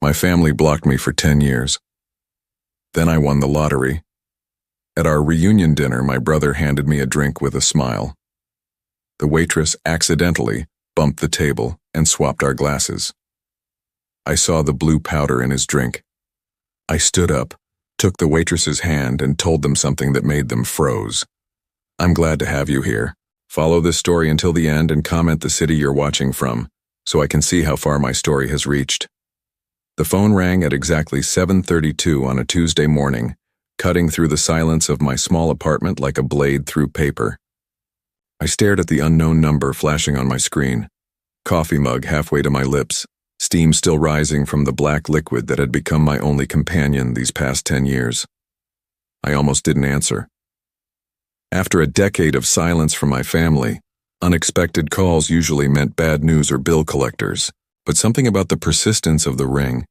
My family blocked me for 10 years. Then I won the lottery. At our reunion dinner, my brother handed me a drink with a smile. The waitress accidentally bumped the table and swapped our glasses. I saw the blue powder in his drink. I stood up, took the waitress's hand, and told them something that made them froze. I'm glad to have you here. Follow this story until the end and comment the city you're watching from, so I can see how far my story has reached. The phone rang at exactly 7:32 on a Tuesday morning, cutting through the silence of my small apartment like a blade through paper. I stared at the unknown number flashing on my screen, coffee mug halfway to my lips, steam still rising from the black liquid that had become my only companion these past 10 years. I almost didn't answer. After a decade of silence from my family, unexpected calls usually meant bad news or bill collectors, but something about the persistence of the ring,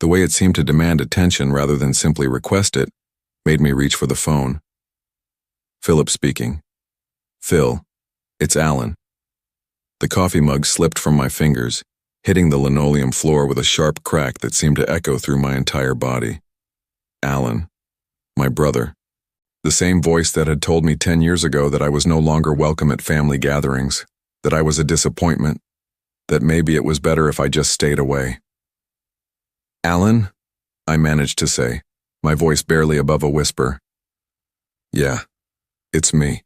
the way it seemed to demand attention rather than simply request it, made me reach for the phone. Philip speaking. Phil, it's Alan. The coffee mug slipped from my fingers, hitting the linoleum floor with a sharp crack that seemed to echo through my entire body. Alan, my brother. The same voice that had told me 10 years ago that I was no longer welcome at family gatherings, that I was a disappointment, that maybe it was better if I just stayed away. Alan, I managed to say, my voice barely above a whisper. Yeah, it's me.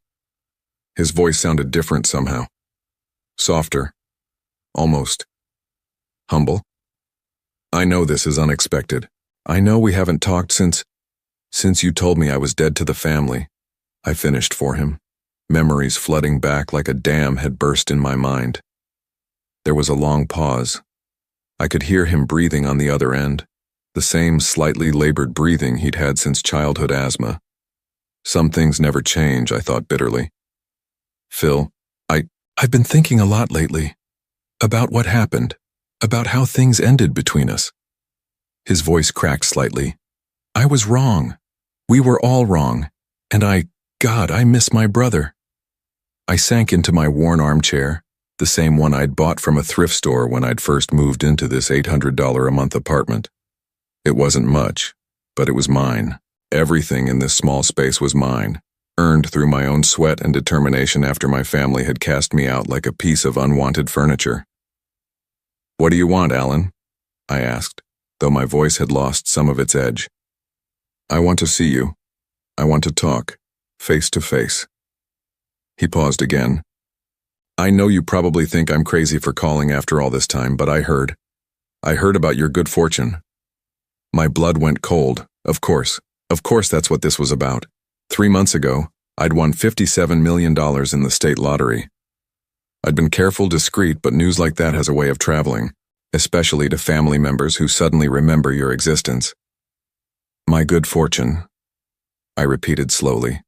His voice sounded different somehow. Softer. Almost. Humble. I know this is unexpected. I know we haven't talked since you told me I was dead to the family. I finished for him, memories flooding back like a dam had burst in my mind. There was a long pause. I could hear him breathing on the other end, the same slightly labored breathing he'd had since childhood asthma. Some things never change, I thought bitterly. Phil, I've been thinking a lot lately. About what happened. About how things ended between us. His voice cracked slightly. I was wrong. We were all wrong. And I miss my brother. I sank into my worn armchair, the same one I'd bought from a thrift store when I'd first moved into this $800 a month apartment. It wasn't much, but it was mine. Everything in this small space was mine, earned through my own sweat and determination after my family had cast me out like a piece of unwanted furniture. What do you want, Alan? I asked, though my voice had lost some of its edge. I want to see you. I want to talk, face to face. He paused again. I know you probably think I'm crazy for calling after all this time, but I heard about your good fortune. My blood went cold, of course that's what this was about. 3 months ago, I'd won $57 million in the state lottery. I'd been careful, discreet, but news like that has a way of traveling, especially to family members who suddenly remember your existence. My good fortune, I repeated slowly.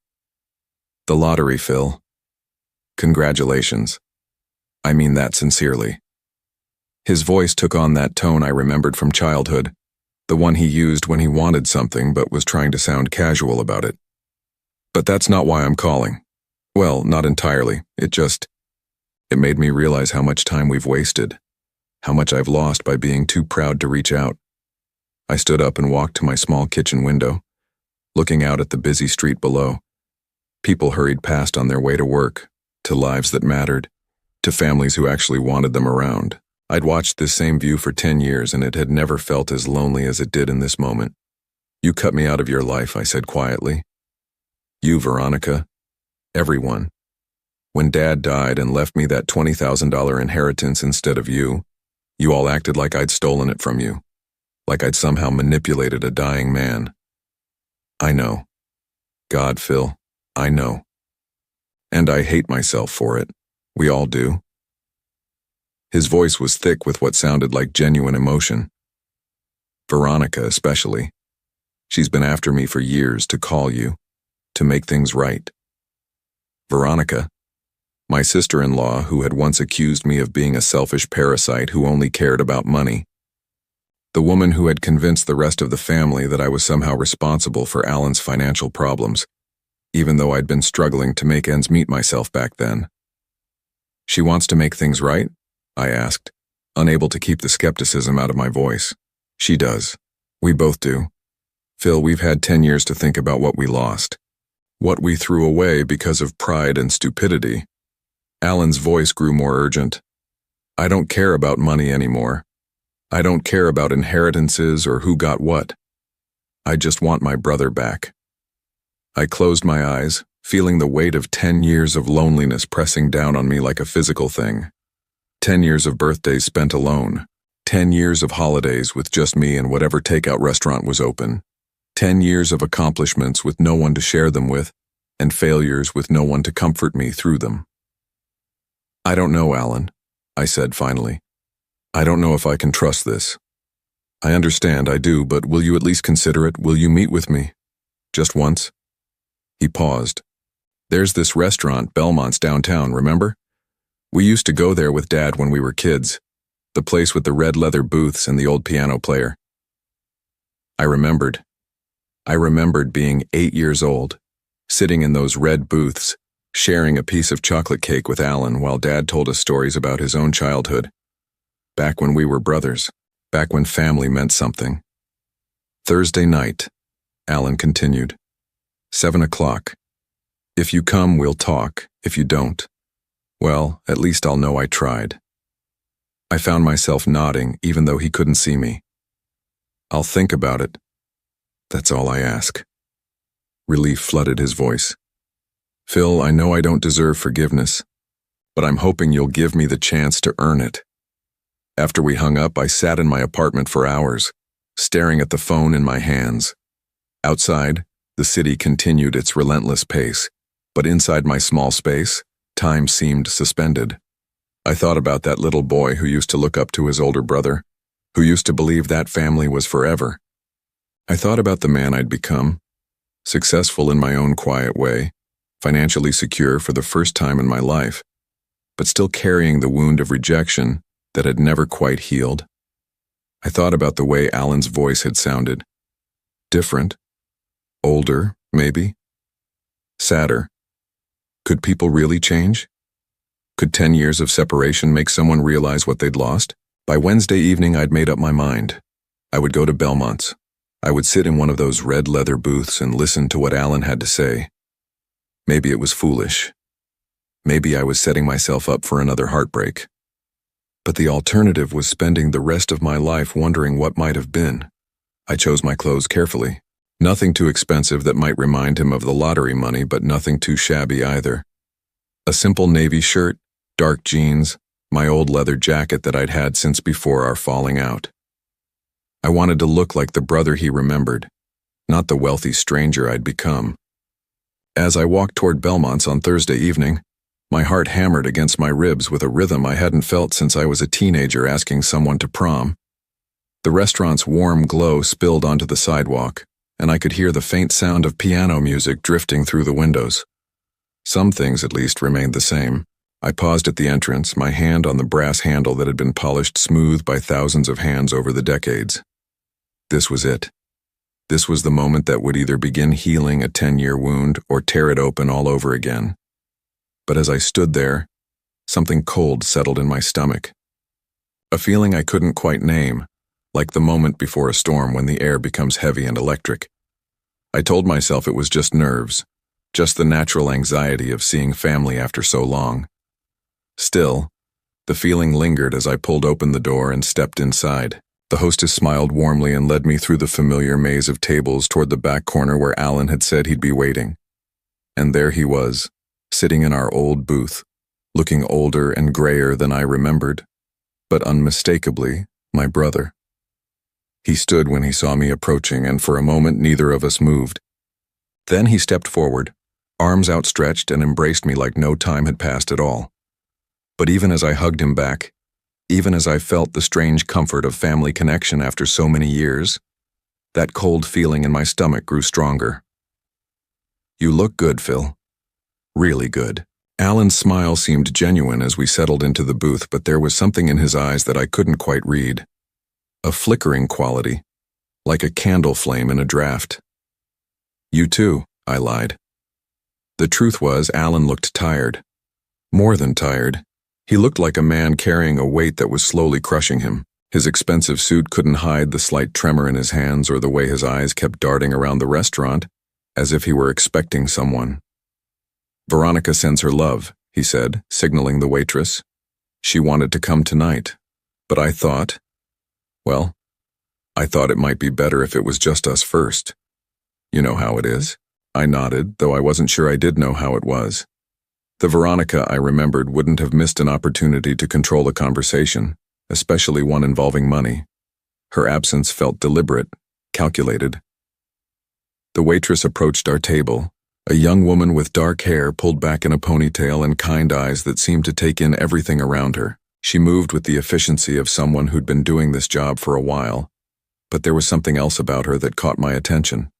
The lottery, Phil. Congratulations. I mean that sincerely. His voice took on that tone I remembered from childhood, the one he used when he wanted something but was trying to sound casual about it. But that's not why I'm calling. Well, not entirely. It made me realize how much time we've wasted, how much I've lost by being too proud to reach out. I stood up and walked to my small kitchen window, looking out at the busy street below. People hurried past on their way to work, to lives that mattered, to families who actually wanted them around. I'd watched this same view for 10 years and it had never felt as lonely as it did in this moment. You cut me out of your life, I said quietly. You, Veronica. Everyone. When Dad died and left me that $20,000 inheritance instead of you all acted like I'd stolen it from you, like I'd somehow manipulated a dying man. I know. God, Phil, I know. And I hate myself for it. We all do. His voice was thick with what sounded like genuine emotion. Veronica, especially. She's been after me for years to call you, to make things right. Veronica, my sister-in-law who had once accused me of being a selfish parasite who only cared about money. The woman who had convinced the rest of the family that I was somehow responsible for Alan's financial problems, even though I'd been struggling to make ends meet myself back then. She wants to make things right? I asked, unable to keep the skepticism out of my voice. She does. We both do. Phil, we've had 10 years to think about what we lost. What we threw away because of pride and stupidity. Alan's voice grew more urgent. I don't care about money anymore. I don't care about inheritances or who got what. I just want my brother back. I closed my eyes, feeling the weight of 10 years of loneliness pressing down on me like a physical thing. 10 years of birthdays spent alone. 10 years of holidays with just me and whatever takeout restaurant was open. 10 years of accomplishments with no one to share them with, and failures with no one to comfort me through them. I don't know, Alan, I said finally. I don't know if I can trust this. I understand, I do, but will you at least consider it? Will you meet with me? Just once? He paused. There's this restaurant, Belmont's downtown, remember? We used to go there with Dad when we were kids. The place with the red leather booths and the old piano player. I remembered. I remembered being 8 years old, sitting in those red booths, sharing a piece of chocolate cake with Alan while Dad told us stories about his own childhood. Back when we were brothers, back when family meant something. Thursday night, Alan continued. 7 o'clock. If you come, we'll talk. If you don't, well, at least I'll know I tried. I found myself nodding even though he couldn't see me. I'll think about it. That's all I ask. Relief flooded his voice. Phil, I know I don't deserve forgiveness, but I'm hoping you'll give me the chance to earn it. After we hung up, I sat in my apartment for hours, staring at the phone in my hands. Outside, the city continued its relentless pace, but inside my small space, time seemed suspended. I thought about that little boy who used to look up to his older brother, who used to believe that family was forever. I thought about the man I'd become, successful in my own quiet way, financially secure for the first time in my life, but still carrying the wound of rejection that had never quite healed. I thought about the way Alan's voice had sounded. Different. Older, maybe. Sadder. Could people really change? Could 10 years of separation make someone realize what they'd lost? By Wednesday evening, I'd made up my mind. I would go to Belmont's. I would sit in one of those red leather booths and listen to what Alan had to say. Maybe it was foolish. Maybe I was setting myself up for another heartbreak. But the alternative was spending the rest of my life wondering what might have been. I chose my clothes carefully. Nothing too expensive that might remind him of the lottery money, but nothing too shabby either. A simple navy shirt, dark jeans, my old leather jacket that I'd had since before our falling out. I wanted to look like the brother he remembered, not the wealthy stranger I'd become. As I walked toward Belmont's on Thursday evening, my heart hammered against my ribs with a rhythm I hadn't felt since I was a teenager asking someone to prom. The restaurant's warm glow spilled onto the sidewalk, and I could hear the faint sound of piano music drifting through the windows. Some things, at least, remained the same. I paused at the entrance, my hand on the brass handle that had been polished smooth by thousands of hands over the decades. This was it. This was the moment that would either begin healing a 10-year wound or tear it open all over again. But as I stood there, something cold settled in my stomach. A feeling I couldn't quite name, like the moment before a storm when the air becomes heavy and electric. I told myself it was just nerves, just the natural anxiety of seeing family after so long. Still, the feeling lingered as I pulled open the door and stepped inside. The hostess smiled warmly and led me through the familiar maze of tables toward the back corner where Alan had said he'd be waiting. And there he was, sitting in our old booth, looking older and grayer than I remembered, but unmistakably my brother. He stood when he saw me approaching, and for a moment neither of us moved. Then he stepped forward, arms outstretched, and embraced me like no time had passed at all. But even as I hugged him back, even as I felt the strange comfort of family connection after so many years, that cold feeling in my stomach grew stronger. You look good, Phil. Really good. Alan's smile seemed genuine as we settled into the booth, but there was something in his eyes that I couldn't quite read. A flickering quality, like a candle flame in a draft. You too, I lied. The truth was, Alan looked tired. More than tired. He looked like a man carrying a weight that was slowly crushing him. His expensive suit couldn't hide the slight tremor in his hands or the way his eyes kept darting around the restaurant, as if he were expecting someone. "Veronica sends her love," he said, signaling the waitress. "She wanted to come tonight, but I thought it might be better if it was just us first. You know how it is." I nodded, though I wasn't sure I did know how it was. The Veronica I remembered wouldn't have missed an opportunity to control a conversation, especially one involving money. Her absence felt deliberate, calculated. The waitress approached our table, a young woman with dark hair pulled back in a ponytail and kind eyes that seemed to take in everything around her. She moved with the efficiency of someone who'd been doing this job for a while, but there was something else about her that caught my attention.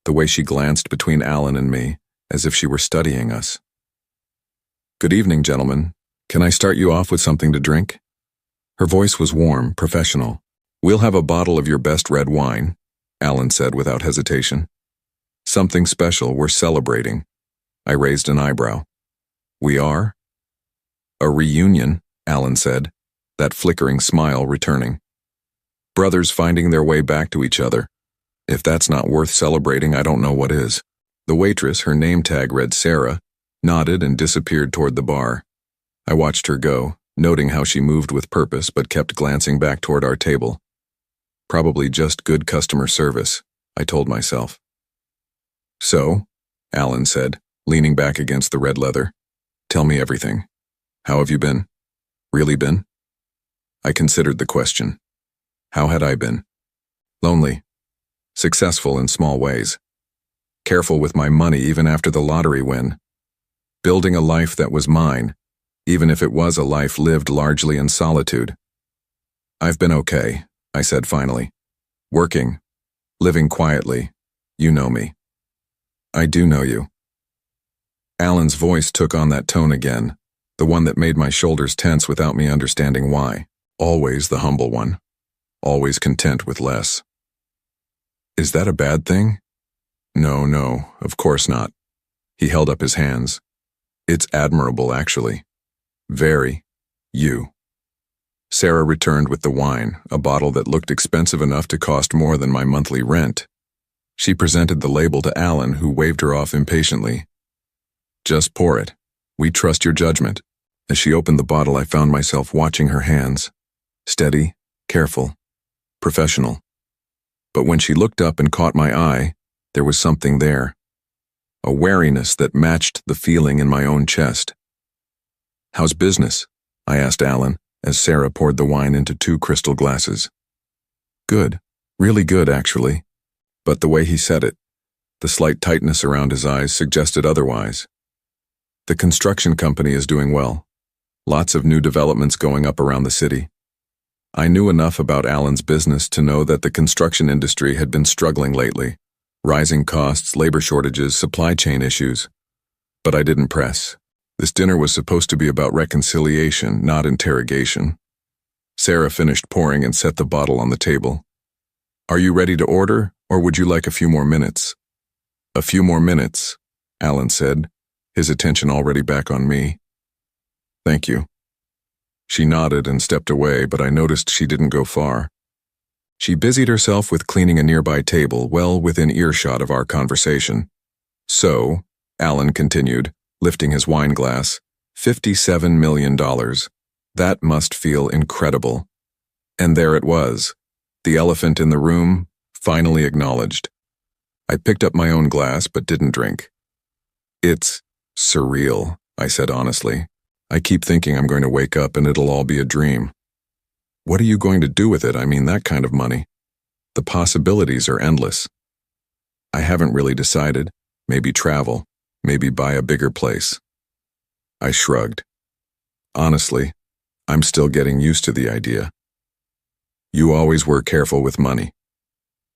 The way she glanced between Alan and me, as if she were studying us. "Good evening, gentlemen. Can I start you off with something to drink?" Her voice was warm, professional. "We'll have a bottle of your best red wine," Alan said without hesitation. "Something special, we're celebrating." I raised an eyebrow. "We are?" "A reunion," Alan said, that flickering smile returning. "Brothers finding their way back to each other. If that's not worth celebrating, I don't know what is." The waitress, her name tag read Sarah, nodded and disappeared toward the bar. I watched her go, noting how she moved with purpose but kept glancing back toward our table. Probably just good customer service, I told myself. "So," Alan said, leaning back against the red leather, "tell me everything. How have you been? Really been?" I considered the question. How had I been? Lonely. Successful in small ways. Careful with my money even after the lottery win. Building a life that was mine, even if it was a life lived largely in solitude. "I've been okay," I said finally. "Working. Living quietly. You know me." "I do know you." Alan's voice took on that tone again, the one that made my shoulders tense without me understanding why. Always the humble one. Always content with less. "Is that a bad thing?" No, of course not." He held up his hands. "It's admirable, actually. Very. You." Sarah returned with the wine, a bottle that looked expensive enough to cost more than my monthly rent. She presented the label to Alan, who waved her off impatiently. "Just pour it. We trust your judgment." As she opened the bottle, I found myself watching her hands. Steady, careful, professional. But when she looked up and caught my eye, there was something there. A wariness that matched the feeling in my own chest. "How's business?" I asked Alan, as Sarah poured the wine into 2 crystal glasses. "Good. Really good, actually." But the way he said it, the slight tightness around his eyes suggested otherwise. "The construction company is doing well. Lots of new developments going up around the city." I knew enough about Alan's business to know that the construction industry had been struggling lately. Rising costs, labor shortages, supply chain issues. But I didn't press. This dinner was supposed to be about reconciliation, not interrogation. Sarah finished pouring and set the bottle on the table. "Are you ready to order, or would you like a few more minutes?" "A few more minutes," Alan said, his attention already back on me. "Thank you." She nodded and stepped away, but I noticed she didn't go far. She busied herself with cleaning a nearby table, well within earshot of our conversation. "So," Alan continued, lifting his wine glass, $57 million. That must feel incredible. And there it was, the elephant in the room, finally acknowledged. I picked up my own glass but didn't drink. "It's surreal," I said honestly. "I keep thinking I'm going to wake up and it'll all be a dream." "What are you going to do with it? I mean, that kind of money." "The possibilities are endless." "I haven't really decided. Maybe travel. Maybe buy a bigger place." I shrugged. "Honestly, I'm still getting used to the idea." "You always were careful with money."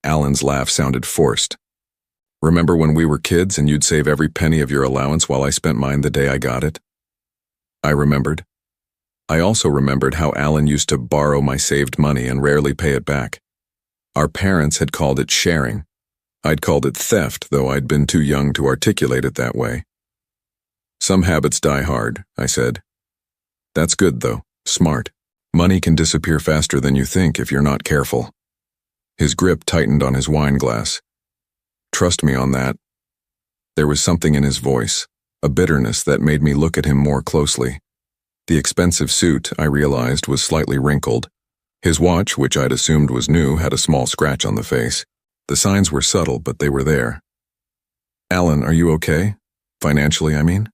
Alan's laugh sounded forced. "Remember when we were kids and you'd save every penny of your allowance while I spent mine the day I got it?" I remembered. I also remembered how Alan used to borrow my saved money and rarely pay it back. Our parents had called it sharing. I'd called it theft, though I'd been too young to articulate it that way. "Some habits die hard," I said. "That's good, though. Smart." Money can disappear faster than you think if you're not careful. His grip tightened on his wine glass. Trust me on that. There was something in his voice, a bitterness that made me look at him more closely. The expensive suit, I realized, was slightly wrinkled. His watch, which I'd assumed was new, had a small scratch on the face. The signs were subtle, but they were there. Alan, are you okay? Financially, I mean?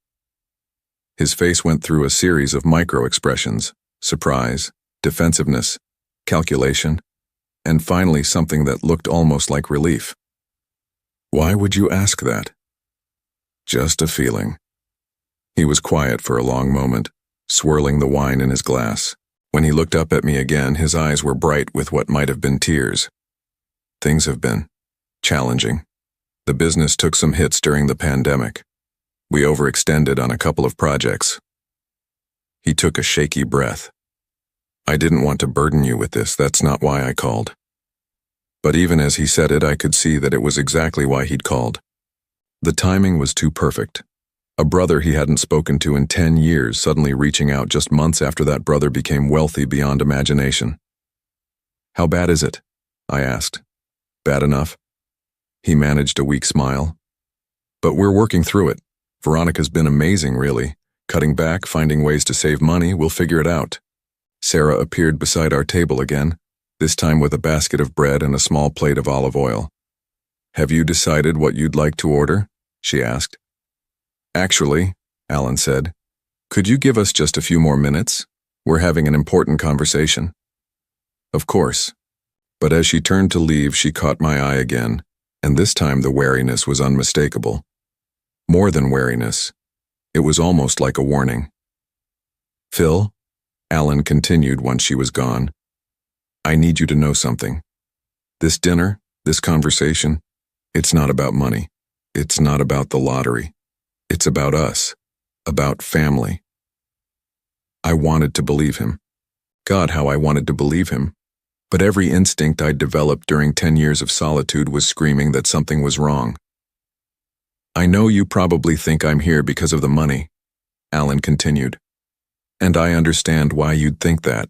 His face went through a series of micro-expressions: surprise, defensiveness, calculation, and finally something that looked almost like relief. Why would you ask that? Just a feeling. He was quiet for a long moment, swirling the wine in his glass. When he looked up at me again, his eyes were bright with what might have been tears. Things have been challenging. The business took some hits during the pandemic. We overextended on a couple of projects. He took a shaky breath. I didn't want to burden you with this, that's not why I called. But even as he said it, I could see that it was exactly why he'd called. The timing was too perfect. A brother he hadn't spoken to in 10 years suddenly reaching out just months after that brother became wealthy beyond imagination. How bad is it? I asked. Bad enough? He managed a weak smile. But we're working through it. Veronica's been amazing, really. Cutting back, finding ways to save money, we'll figure it out. Sarah appeared beside our table again, this time with a basket of bread and a small plate of olive oil. Have you decided what you'd like to order? She asked. Actually, Alan said, could you give us just a few more minutes? We're having an important conversation. Of course. But as she turned to leave, she caught my eye again, and this time the wariness was unmistakable. More than wariness. It was almost like a warning. Phil, Alan continued once she was gone, I need you to know something. This dinner, this conversation, it's not about money. It's not about the lottery. It's about us, about family. I wanted to believe him. God, how I wanted to believe him. But every instinct I'd developed during 10 years of solitude was screaming that something was wrong. I know you probably think I'm here because of the money, Alan continued. And I understand why you'd think that.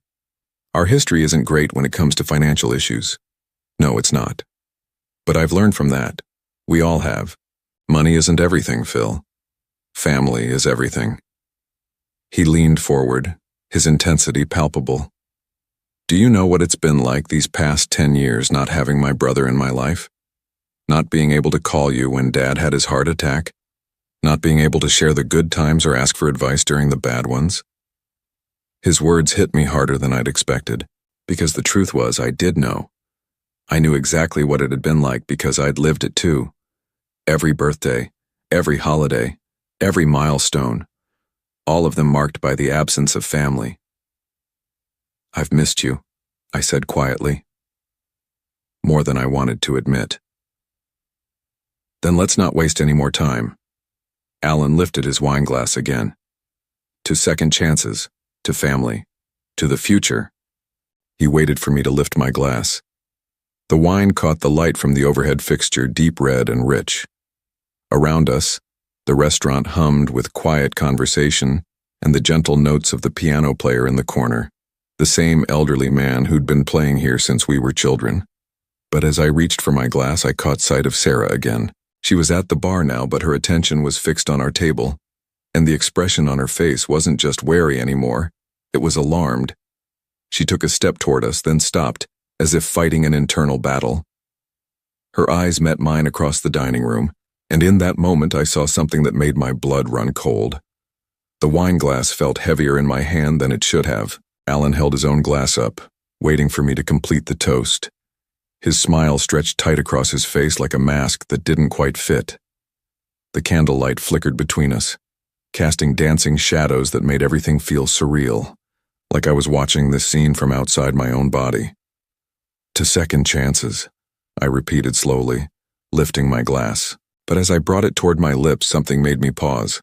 Our history isn't great when it comes to financial issues. No, it's not. But I've learned from that. We all have. Money isn't everything, Phil. Family is everything. He leaned forward, his intensity palpable. Do you know what it's been like these past 10 years not having my brother in my life? Not being able to call you when Dad had his heart attack? Not being able to share the good times or ask for advice during the bad ones? His words hit me harder than I'd expected, because the truth was I did know. I knew exactly what it had been like because I'd lived it too. Every birthday, every holiday, every milestone, all of them marked by the absence of family. I've missed you, I said quietly. More than I wanted to admit. Then let's not waste any more time. Alan lifted his wine glass again. To second chances, to family, to the future. He waited for me to lift my glass. The wine caught the light from the overhead fixture, deep red and rich. Around us, the restaurant hummed with quiet conversation and the gentle notes of the piano player in the corner, the same elderly man who'd been playing here since we were children. But as I reached for my glass, I caught sight of Sarah again. She was at the bar now, but her attention was fixed on our table, and the expression on her face wasn't just wary anymore, it was alarmed. She took a step toward us, then stopped, as if fighting an internal battle. Her eyes met mine across the dining room, and in that moment I saw something that made my blood run cold. The wine glass felt heavier in my hand than it should have. Alan held his own glass up, waiting for me to complete the toast. His smile stretched tight across his face like a mask that didn't quite fit. The candlelight flickered between us, casting dancing shadows that made everything feel surreal, like I was watching this scene from outside my own body. To second chances, I repeated slowly, lifting my glass. But as I brought it toward my lips, something made me pause.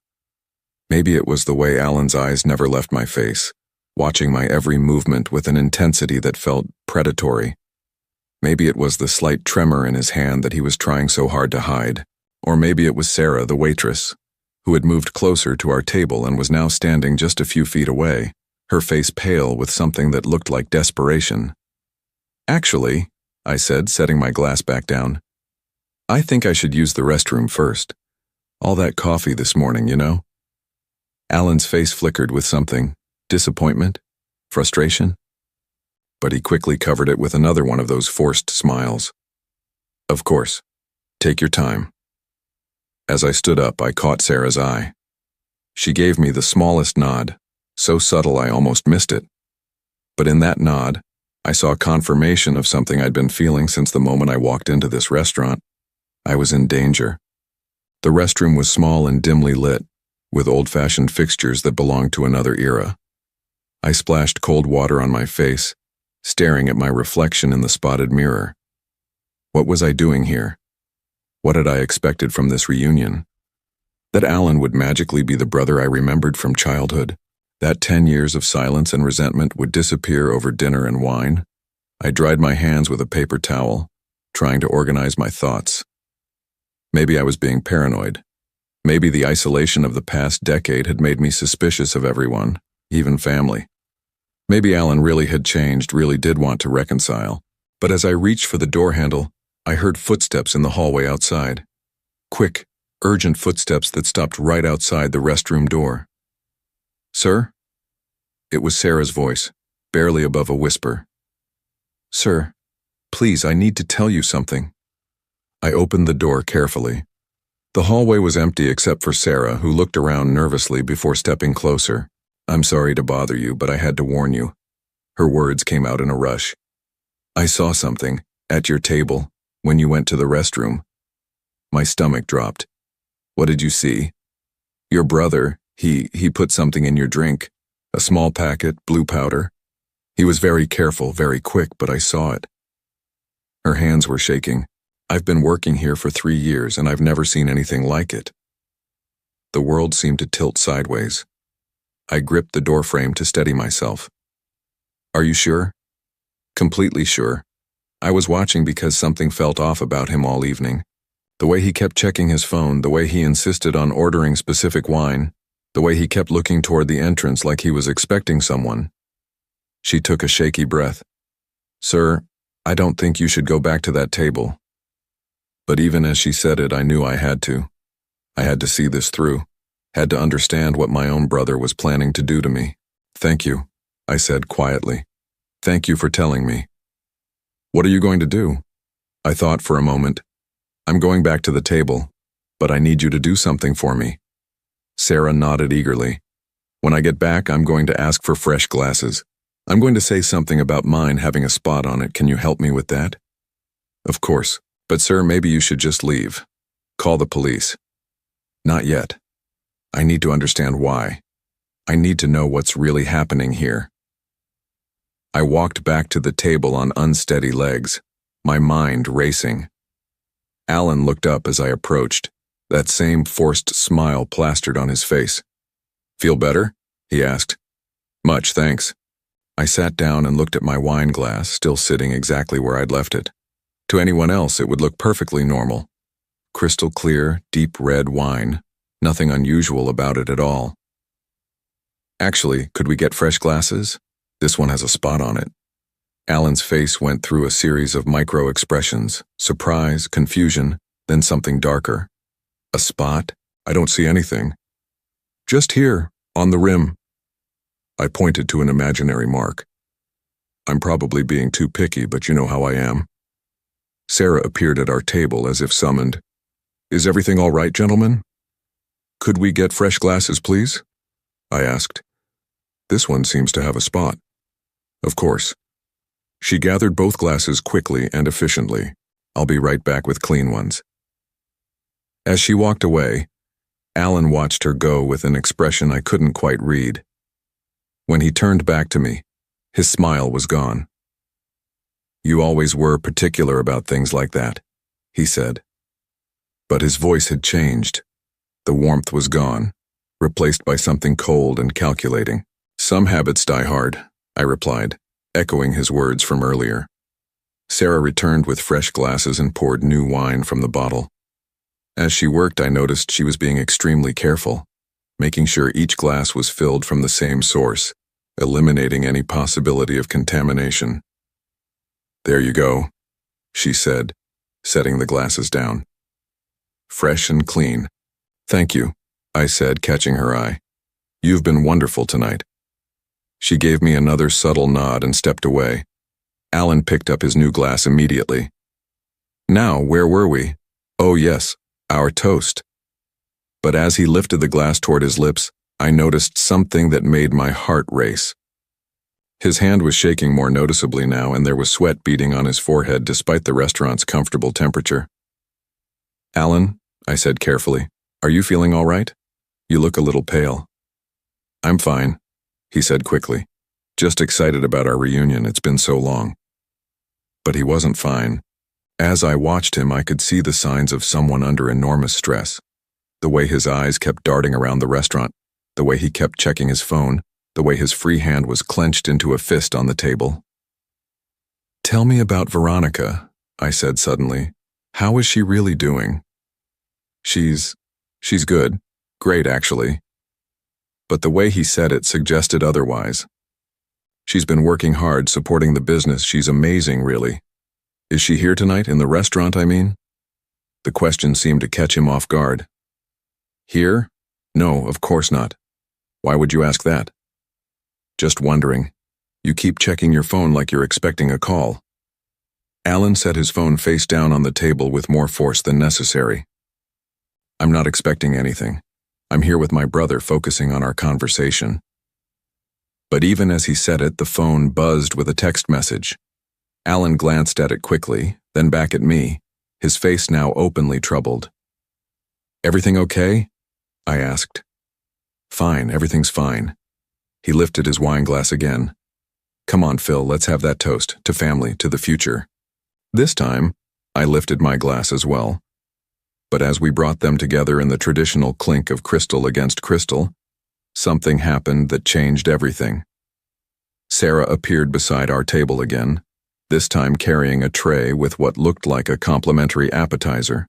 Maybe it was the way Alan's eyes never left my face, watching my every movement with an intensity that felt predatory. Maybe it was the slight tremor in his hand that he was trying so hard to hide. Or maybe it was Sarah, the waitress, who had moved closer to our table and was now standing just a few feet away, her face pale with something that looked like desperation. "Actually," I said, setting my glass back down, "I think I should use the restroom first. All that coffee this morning, you know." Alan's face flickered with something. Disappointment? Frustration? But he quickly covered it with another one of those forced smiles. "Of course. Take your time." As I stood up, I caught Sarah's eye. She gave me the smallest nod, so subtle I almost missed it. But in that nod, I saw confirmation of something I'd been feeling since the moment I walked into this restaurant. I was in danger. The restroom was small and dimly lit, with old-fashioned fixtures that belonged to another era. I splashed cold water on my face, staring at my reflection in the spotted mirror. What was I doing here? What had I expected from this reunion? That Alan would magically be the brother I remembered from childhood? That 10 years of silence and resentment would disappear over dinner and wine? I dried my hands with a paper towel, trying to organize my thoughts. Maybe I was being paranoid. Maybe the isolation of the past decade had made me suspicious of everyone, even family. Maybe Alan really had changed, really did want to reconcile. But as I reached for the door handle, I heard footsteps in the hallway outside. Quick, urgent footsteps that stopped right outside the restroom door. "Sir?" It was Sarah's voice, barely above a whisper. "Sir, please, I need to tell you something." I opened the door carefully. The hallway was empty except for Sarah, who looked around nervously before stepping closer. "I'm sorry to bother you, but I had to warn you." Her words came out in a rush. "I saw something, at your table, when you went to the restroom." My stomach dropped. "What did you see?" "Your brother, he put something in your drink. A small packet, blue powder. He was very careful, very quick, but I saw it." Her hands were shaking. "I've been working here for 3 years, and I've never seen anything like it." The world seemed to tilt sideways. I gripped the doorframe to steady myself. "Are you sure?" "Completely sure. I was watching because something felt off about him all evening. The way he kept checking his phone, the way he insisted on ordering specific wine, the way he kept looking toward the entrance like he was expecting someone." She took a shaky breath. "Sir, I don't think you should go back to that table." But even as she said it, I knew I had to. I had to see this through, had to understand what my own brother was planning to do to me. "Thank you," I said quietly. "Thank you for telling me." "What are you going to do?" I thought for a moment. "I'm going back to the table, but I need you to do something for me." Sarah nodded eagerly. "When I get back, I'm going to ask for fresh glasses. I'm going to say something about mine having a spot on it. Can you help me with that?" "Of course. But sir, maybe you should just leave. Call the police." "Not yet. I need to understand why. I need to know what's really happening here." I walked back to the table on unsteady legs, my mind racing. Alan looked up as I approached, that same forced smile plastered on his face. "Feel better?" he asked. "Much, thanks." I sat down and looked at my wine glass, still sitting exactly where I'd left it. To anyone else, it would look perfectly normal. Crystal clear, deep red wine. Nothing unusual about it at all. "Actually, could we get fresh glasses? This one has a spot on it." Alan's face went through a series of micro-expressions, surprise, confusion, then something darker. "A spot? I don't see anything." "Just here, on the rim." I pointed to an imaginary mark. I'm probably being too picky, but you know how I am. Sarah appeared at our table as if summoned. "Is everything all right, gentlemen?" "Could we get fresh glasses, please?" I asked. "This one seems to have a spot." "Of course." She gathered both glasses quickly and efficiently. "I'll be right back with clean ones." As she walked away, Alan watched her go with an expression I couldn't quite read. When he turned back to me, his smile was gone. "You always were particular about things like that," he said. But his voice had changed. The warmth was gone, replaced by something cold and calculating. "Some habits die hard," I replied, echoing his words from earlier. Sarah returned with fresh glasses and poured new wine from the bottle. As she worked, I noticed she was being extremely careful, making sure each glass was filled from the same source, eliminating any possibility of contamination. "There you go," she said, setting the glasses down. "Fresh and clean." "Thank you," I said, catching her eye. "You've been wonderful tonight." She gave me another subtle nod and stepped away. Alan picked up his new glass immediately. "Now, where were we? Oh yes, our toast." But as he lifted the glass toward his lips, I noticed something that made my heart race. His hand was shaking more noticeably now, and there was sweat beading on his forehead despite the restaurant's comfortable temperature. "Alan," I said carefully, "are you feeling all right? You look a little pale." "I'm fine," he said quickly. "Just excited about our reunion, it's been so long." But he wasn't fine. As I watched him, I could see the signs of someone under enormous stress. The way his eyes kept darting around the restaurant, the way he kept checking his phone, the way his free hand was clenched into a fist on the table. "Tell me about Veronica," I said suddenly. "How is she really doing?" She's good. Great, actually." But the way he said it suggested otherwise. "She's been working hard, supporting the business. She's amazing, really." "Is she here tonight, in the restaurant, I mean?" The question seemed to catch him off guard. "Here? No, of course not. Why would you ask that?" "Just wondering. You keep checking your phone like you're expecting a call." Alan set his phone face down on the table with more force than necessary. "I'm not expecting anything. I'm here with my brother, focusing on our conversation." But even as he said it, the phone buzzed with a text message. Alan glanced at it quickly, then back at me, his face now openly troubled. "Everything okay?" I asked. "Fine, everything's fine." He lifted his wine glass again. "Come on, Phil, let's have that toast, to family, to the future." This time, I lifted my glass as well. But as we brought them together in the traditional clink of crystal against crystal, something happened that changed everything. Sarah appeared beside our table again, this time carrying a tray with what looked like a complimentary appetizer.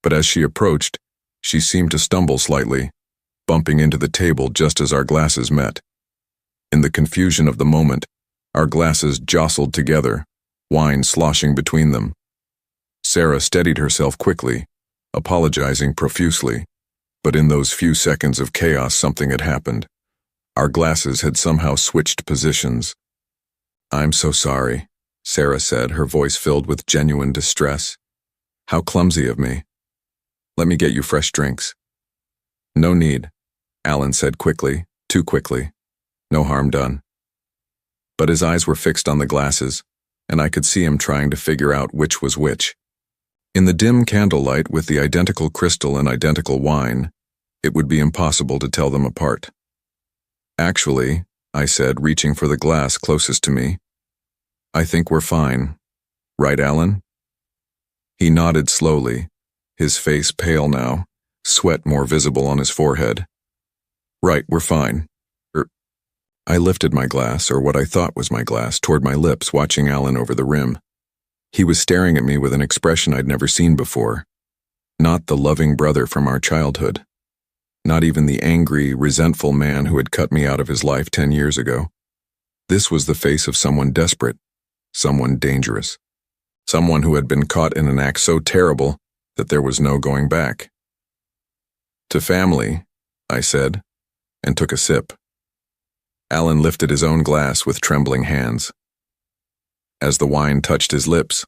But as she approached, she seemed to stumble slightly, bumping into the table just as our glasses met. In the confusion of the moment, our glasses jostled together, wine sloshing between them. Sarah steadied herself quickly, apologizing profusely, but in those few seconds of chaos something had happened. Our glasses had somehow switched positions. "I'm so sorry," Sarah said, her voice filled with genuine distress. "How clumsy of me. Let me get you fresh drinks." "No need," Alan said quickly, too quickly. "No harm done." But his eyes were fixed on the glasses, and I could see him trying to figure out which was which. In the dim candlelight with the identical crystal and identical wine, it would be impossible to tell them apart. "Actually," I said, reaching for the glass closest to me, "I think we're fine. Right, Alan?" He nodded slowly, his face pale now, sweat more visible on his forehead. "Right, we're fine." I lifted my glass, or what I thought was my glass, toward my lips, watching Alan over the rim. He was staring at me with an expression I'd never seen before. Not the loving brother from our childhood. Not even the angry, resentful man who had cut me out of his life 10 years ago. This was the face of someone desperate, someone dangerous, someone who had been caught in an act so terrible that there was no going back. "To family," I said, and took a sip. Alan lifted his own glass with trembling hands. As the wine touched his lips,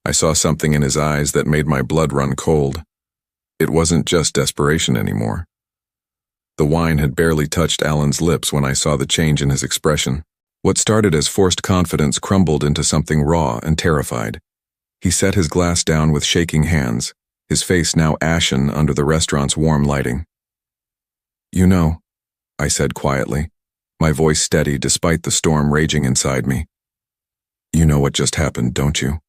I saw something in his eyes that made my blood run cold. It wasn't just desperation anymore. The wine had barely touched Alan's lips when I saw the change in his expression. What started as forced confidence crumbled into something raw and terrified. He set his glass down with shaking hands, his face now ashen under the restaurant's warm lighting. "You know," I said quietly, my voice steady despite the storm raging inside me. "You know what just happened, don't you?"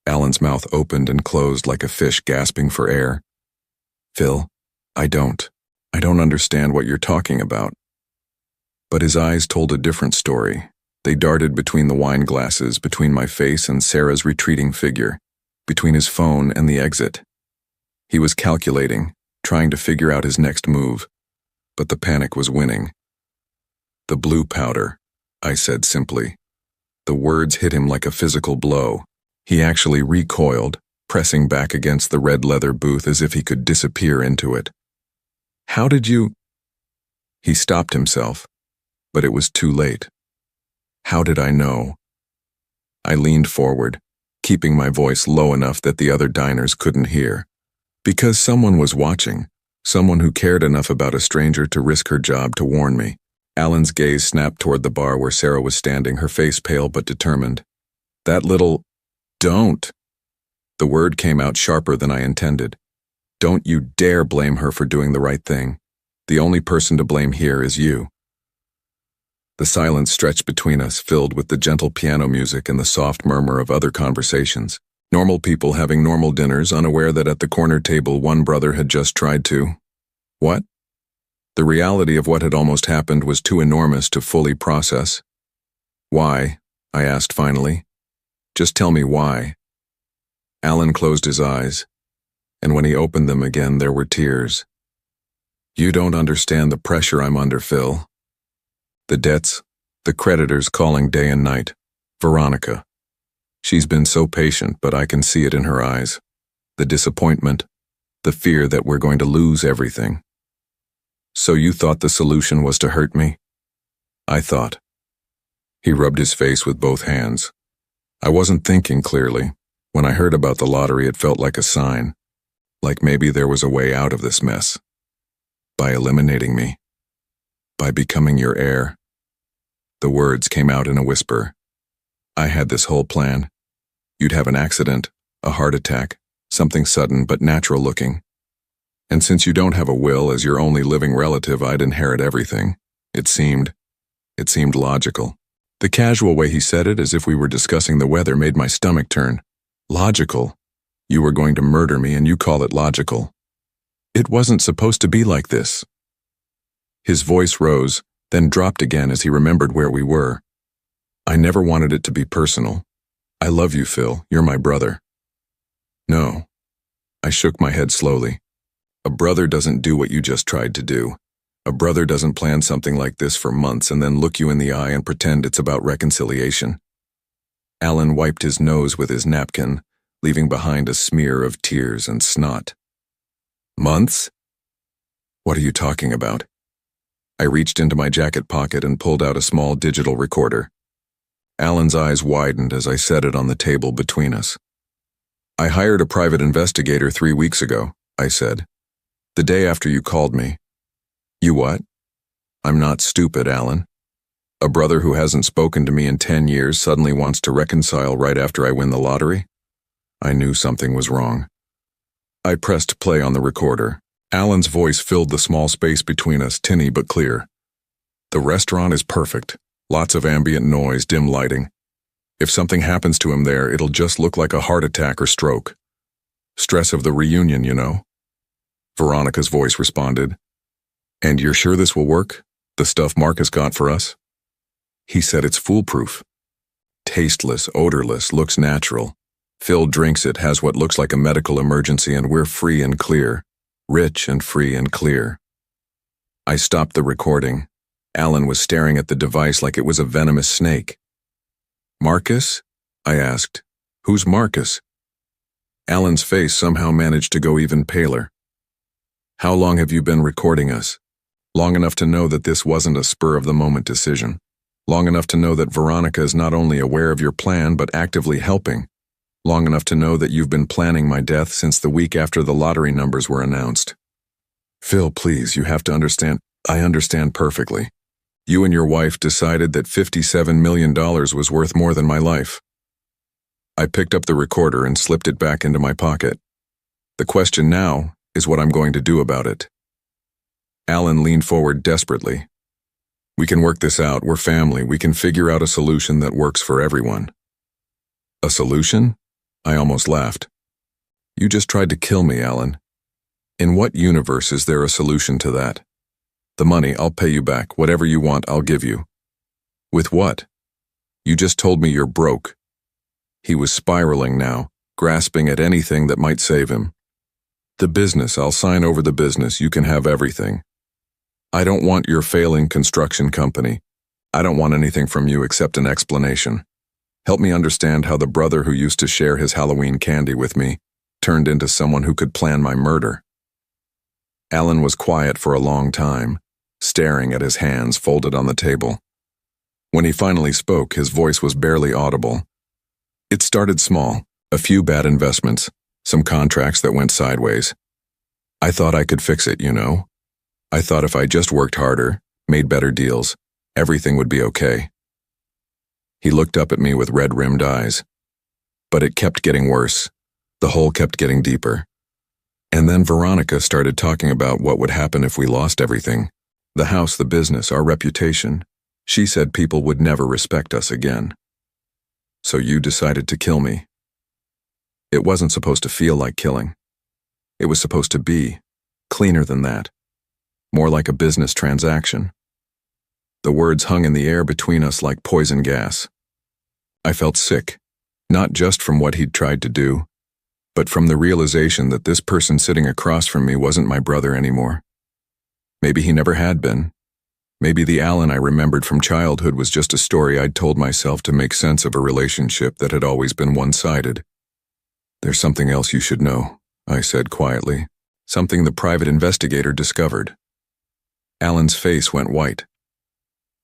Alan's mouth opened and closed like a fish gasping for air. "Phil, I don't understand what you're talking about." But his eyes told a different story. They darted between the wine glasses, between my face and Sarah's retreating figure, between his phone and the exit. He was calculating, trying to figure out his next move, but the panic was winning. The blue powder, I said simply. The words hit him like a physical blow. He actually recoiled, pressing back against the red leather booth as if he could disappear into it. How did you? He stopped himself, but it was too late. How did I know? I leaned forward, keeping my voice low enough that the other diners couldn't hear. Because someone was watching, someone who cared enough about a stranger to risk her job to warn me. Alan's gaze snapped toward the bar where Sarah was standing, her face pale but determined. That little, don't. The word came out sharper than I intended. Don't you dare blame her for doing the right thing. The only person to blame here is you. The silence stretched between us, filled with the gentle piano music and the soft murmur of other conversations. Normal people having normal dinners, unaware that at the corner table one brother had just tried to… What? The reality of what had almost happened was too enormous to fully process. Why? I asked finally. Just tell me why. Alan closed his eyes, and when he opened them again there were tears. You don't understand the pressure I'm under, Phil. The debts, the creditors calling day and night. Veronica. She's been so patient, but I can see it in her eyes. The disappointment, the fear that we're going to lose everything. So you thought the solution was to hurt me? I thought. He rubbed his face with both hands. I wasn't thinking clearly. When I heard about the lottery, it felt like a sign. Like maybe there was a way out of this mess. By eliminating me. By becoming your heir. The words came out in a whisper. I had this whole plan. You'd have an accident, a heart attack, something sudden but natural looking. And since you don't have a will as your only living relative, I'd inherit everything. It seemed logical. The casual way he said it, as if we were discussing the weather, made my stomach turn. Logical. You were going to murder me and you call it logical. It wasn't supposed to be like this. His voice rose, then dropped again as he remembered where we were. I never wanted it to be personal. I love you, Phil. You're my brother. No. I shook my head slowly. A brother doesn't do what you just tried to do. A brother doesn't plan something like this for months and then look you in the eye and pretend it's about reconciliation. Alan wiped his nose with his napkin, leaving behind a smear of tears and snot. Months? What are you talking about? I reached into my jacket pocket and pulled out a small digital recorder. Alan's eyes widened as I set it on the table between us. I hired a private investigator 3 weeks ago, I said. The day after you called me. You what? I'm not stupid, Alan. A brother who hasn't spoken to me in 10 years suddenly wants to reconcile right after I win the lottery? I knew something was wrong. I pressed play on the recorder. Alan's voice filled the small space between us, tinny but clear. The restaurant is perfect. Lots of ambient noise, dim lighting. If something happens to him there, it'll just look like a heart attack or stroke. Stress of the reunion, you know. Veronica's voice responded. And you're sure this will work? The stuff Marcus got for us? He said it's foolproof. Tasteless, odorless, looks natural. Phil drinks it, has what looks like a medical emergency, and we're free and clear. Rich and free and clear. I stopped the recording. Alan was staring at the device like it was a venomous snake. Marcus? I asked. Who's Marcus? Alan's face somehow managed to go even paler. How long have you been recording us? Long enough to know that this wasn't a spur-of-the-moment decision. Long enough to know that Veronica is not only aware of your plan but actively helping. Long enough to know that you've been planning my death since the week after the lottery numbers were announced. Phil, please, you have to understand. I understand perfectly. You and your wife decided that $57 million was worth more than my life. I picked up the recorder and slipped it back into my pocket. The question now is what I'm going to do about it. Alan leaned forward desperately. We can work this out. We're family. We can figure out a solution that works for everyone. A solution? I almost laughed. You just tried to kill me, Alan. In what universe is there a solution to that? The money, I'll pay you back. Whatever you want, I'll give you. With what? You just told me you're broke. He was spiraling now, grasping at anything that might save him. The business, I'll sign over the business. You can have everything. I don't want your failing construction company. I don't want anything from you except an explanation. Help me understand how the brother who used to share his Halloween candy with me turned into someone who could plan my murder." Alan was quiet for a long time, staring at his hands folded on the table. When he finally spoke, his voice was barely audible. "It started small, a few bad investments, some contracts that went sideways. I thought I could fix it, you know. I thought if I just worked harder, made better deals, everything would be okay." He looked up at me with red-rimmed eyes. But it kept getting worse. The hole kept getting deeper. And then Veronica started talking about what would happen if we lost everything. The house, the business, our reputation. She said people would never respect us again. "So you decided to kill me." It wasn't supposed to feel like killing. It was supposed to be cleaner than that. More like a business transaction. The words hung in the air between us like poison gas. I felt sick, not just from what he'd tried to do, but from the realization that this person sitting across from me wasn't my brother anymore. Maybe he never had been. Maybe the Alan I remembered from childhood was just a story I'd told myself to make sense of a relationship that had always been one-sided. "There's something else you should know," I said quietly. "Something the private investigator discovered." Alan's face went white.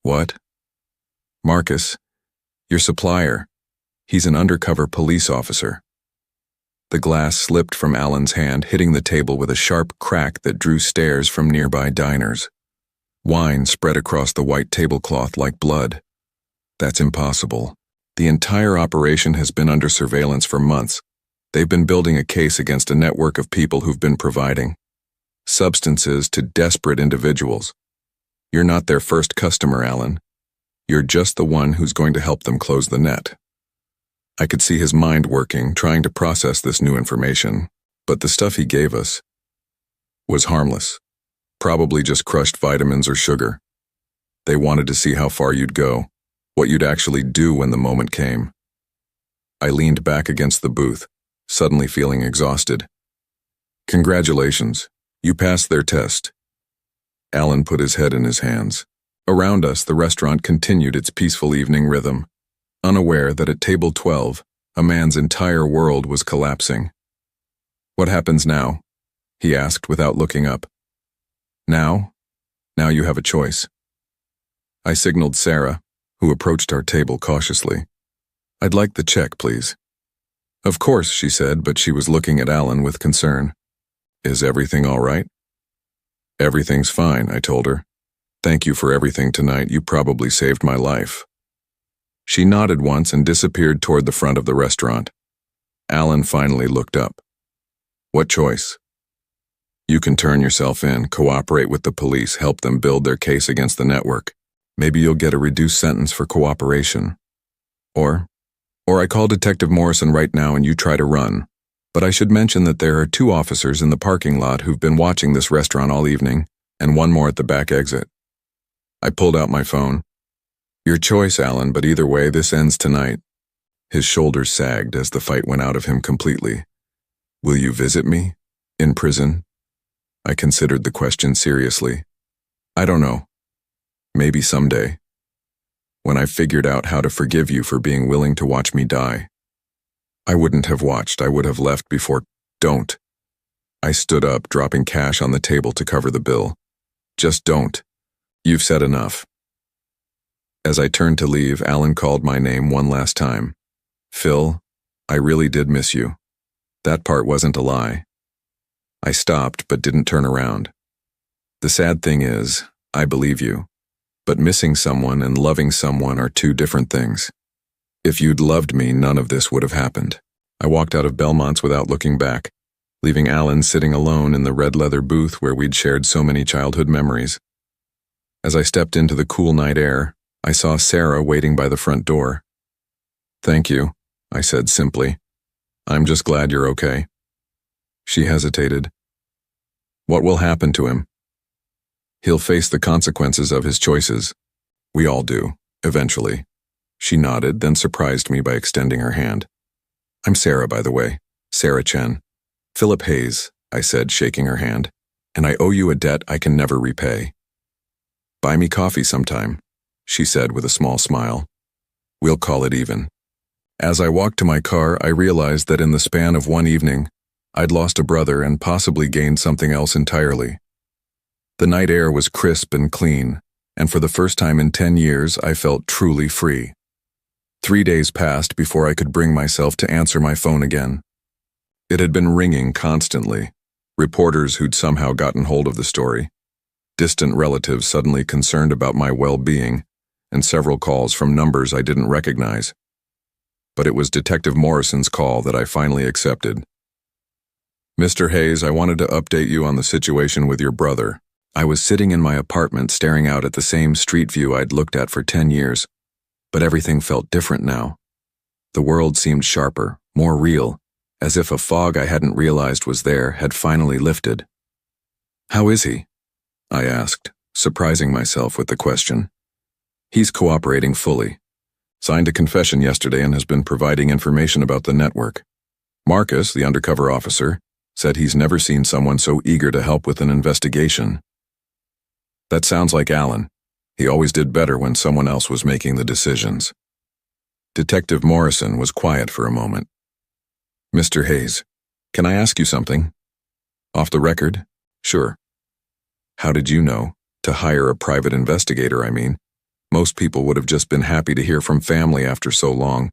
"What?" "Marcus, your supplier. He's an undercover police officer." The glass slipped from Alan's hand, hitting the table with a sharp crack that drew stares from nearby diners. Wine spread across the white tablecloth like blood. "That's impossible. The entire operation has been under surveillance for months. They've been building a case against a network of people who've been providing substances to desperate individuals. You're not their first customer, Alan. You're just the one who's going to help them close the net." I could see his mind working, trying to process this new information, but the stuff he gave us was harmless. Probably just crushed vitamins or sugar. They wanted to see how far you'd go, what you'd actually do when the moment came. I leaned back against the booth, suddenly feeling exhausted. "Congratulations, you passed their test." Alan put his head in his hands. Around us, the restaurant continued its peaceful evening rhythm, unaware that at table 12, a man's entire world was collapsing. "What happens now?" he asked without looking up. "Now? Now you have a choice." I signaled Sarah, who approached our table cautiously. "I'd like the check, please." "Of course," she said, but she was looking at Alan with concern. "Is everything all right?" "Everything's fine," I told her. "Thank you for everything tonight. You probably saved my life." She nodded once and disappeared toward the front of the restaurant. Alan finally looked up. "What choice?" "You can turn yourself in, cooperate with the police, help them build their case against the network. Maybe you'll get a reduced sentence for cooperation. Or I call Detective Morrison right now and you try to run. But I should mention that there are 2 officers in the parking lot who've been watching this restaurant all evening, and 1 more at the back exit." I pulled out my phone. "Your choice, Alan, but either way, this ends tonight." His shoulders sagged as the fight went out of him completely. "Will you visit me? In prison?" I considered the question seriously. "I don't know. Maybe someday. When I figured out how to forgive you for being willing to watch me die." I wouldn't have watched. I would have left before. "Don't." I stood up, dropping cash on the table to cover the bill. "Just don't. You've said enough." As I turned to leave, Alan called my name one last time. "Phil, I really did miss you." That part wasn't a lie. I stopped but didn't turn around. The sad thing is, I believe you. But missing someone and loving someone are 2 different things. If you'd loved me, none of this would have happened. I walked out of Belmont's without looking back, leaving Alan sitting alone in the red leather booth where we'd shared so many childhood memories. As I stepped into the cool night air, I saw Sarah waiting by the front door. "Thank you," I said simply. "I'm just glad you're okay." She hesitated. "What will happen to him?" "He'll face the consequences of his choices. We all do, eventually." She nodded, then surprised me by extending her hand. "I'm Sarah, by the way. Sarah Chen." "Philip Hayes," I said, shaking her hand. "And I owe you a debt I can never repay. Buy me coffee sometime." she said with a small smile. We'll call it even. As I walked to my car, I realized that in the span of one evening, I'd lost a brother and possibly gained something else entirely. The night air was crisp and clean, and for the first time in 10 years, I felt truly free. 3 days passed before I could bring myself to answer my phone again. It had been ringing constantly. Reporters who'd somehow gotten hold of the story, distant relatives suddenly concerned about my well-being, and several calls from numbers I didn't recognize. But it was Detective Morrison's call that I finally accepted. Mr. Hayes, I wanted to update you on the situation with your brother. I was sitting in my apartment staring out at the same street view I'd looked at for 10 years, but everything felt different now. The world seemed sharper, more real, as if a fog I hadn't realized was there had finally lifted. How is he? I asked, surprising myself with the question. He's cooperating fully. Signed a confession yesterday and has been providing information about the network. Marcus, the undercover officer, said he's never seen someone so eager to help with an investigation. That sounds like Alan. He always did better when someone else was making the decisions. Detective Morrison was quiet for a moment. Mr. Hayes, can I ask you something? Off the record? Sure. How did you know? To hire a private investigator, I mean. Most people would have just been happy to hear from family after so long.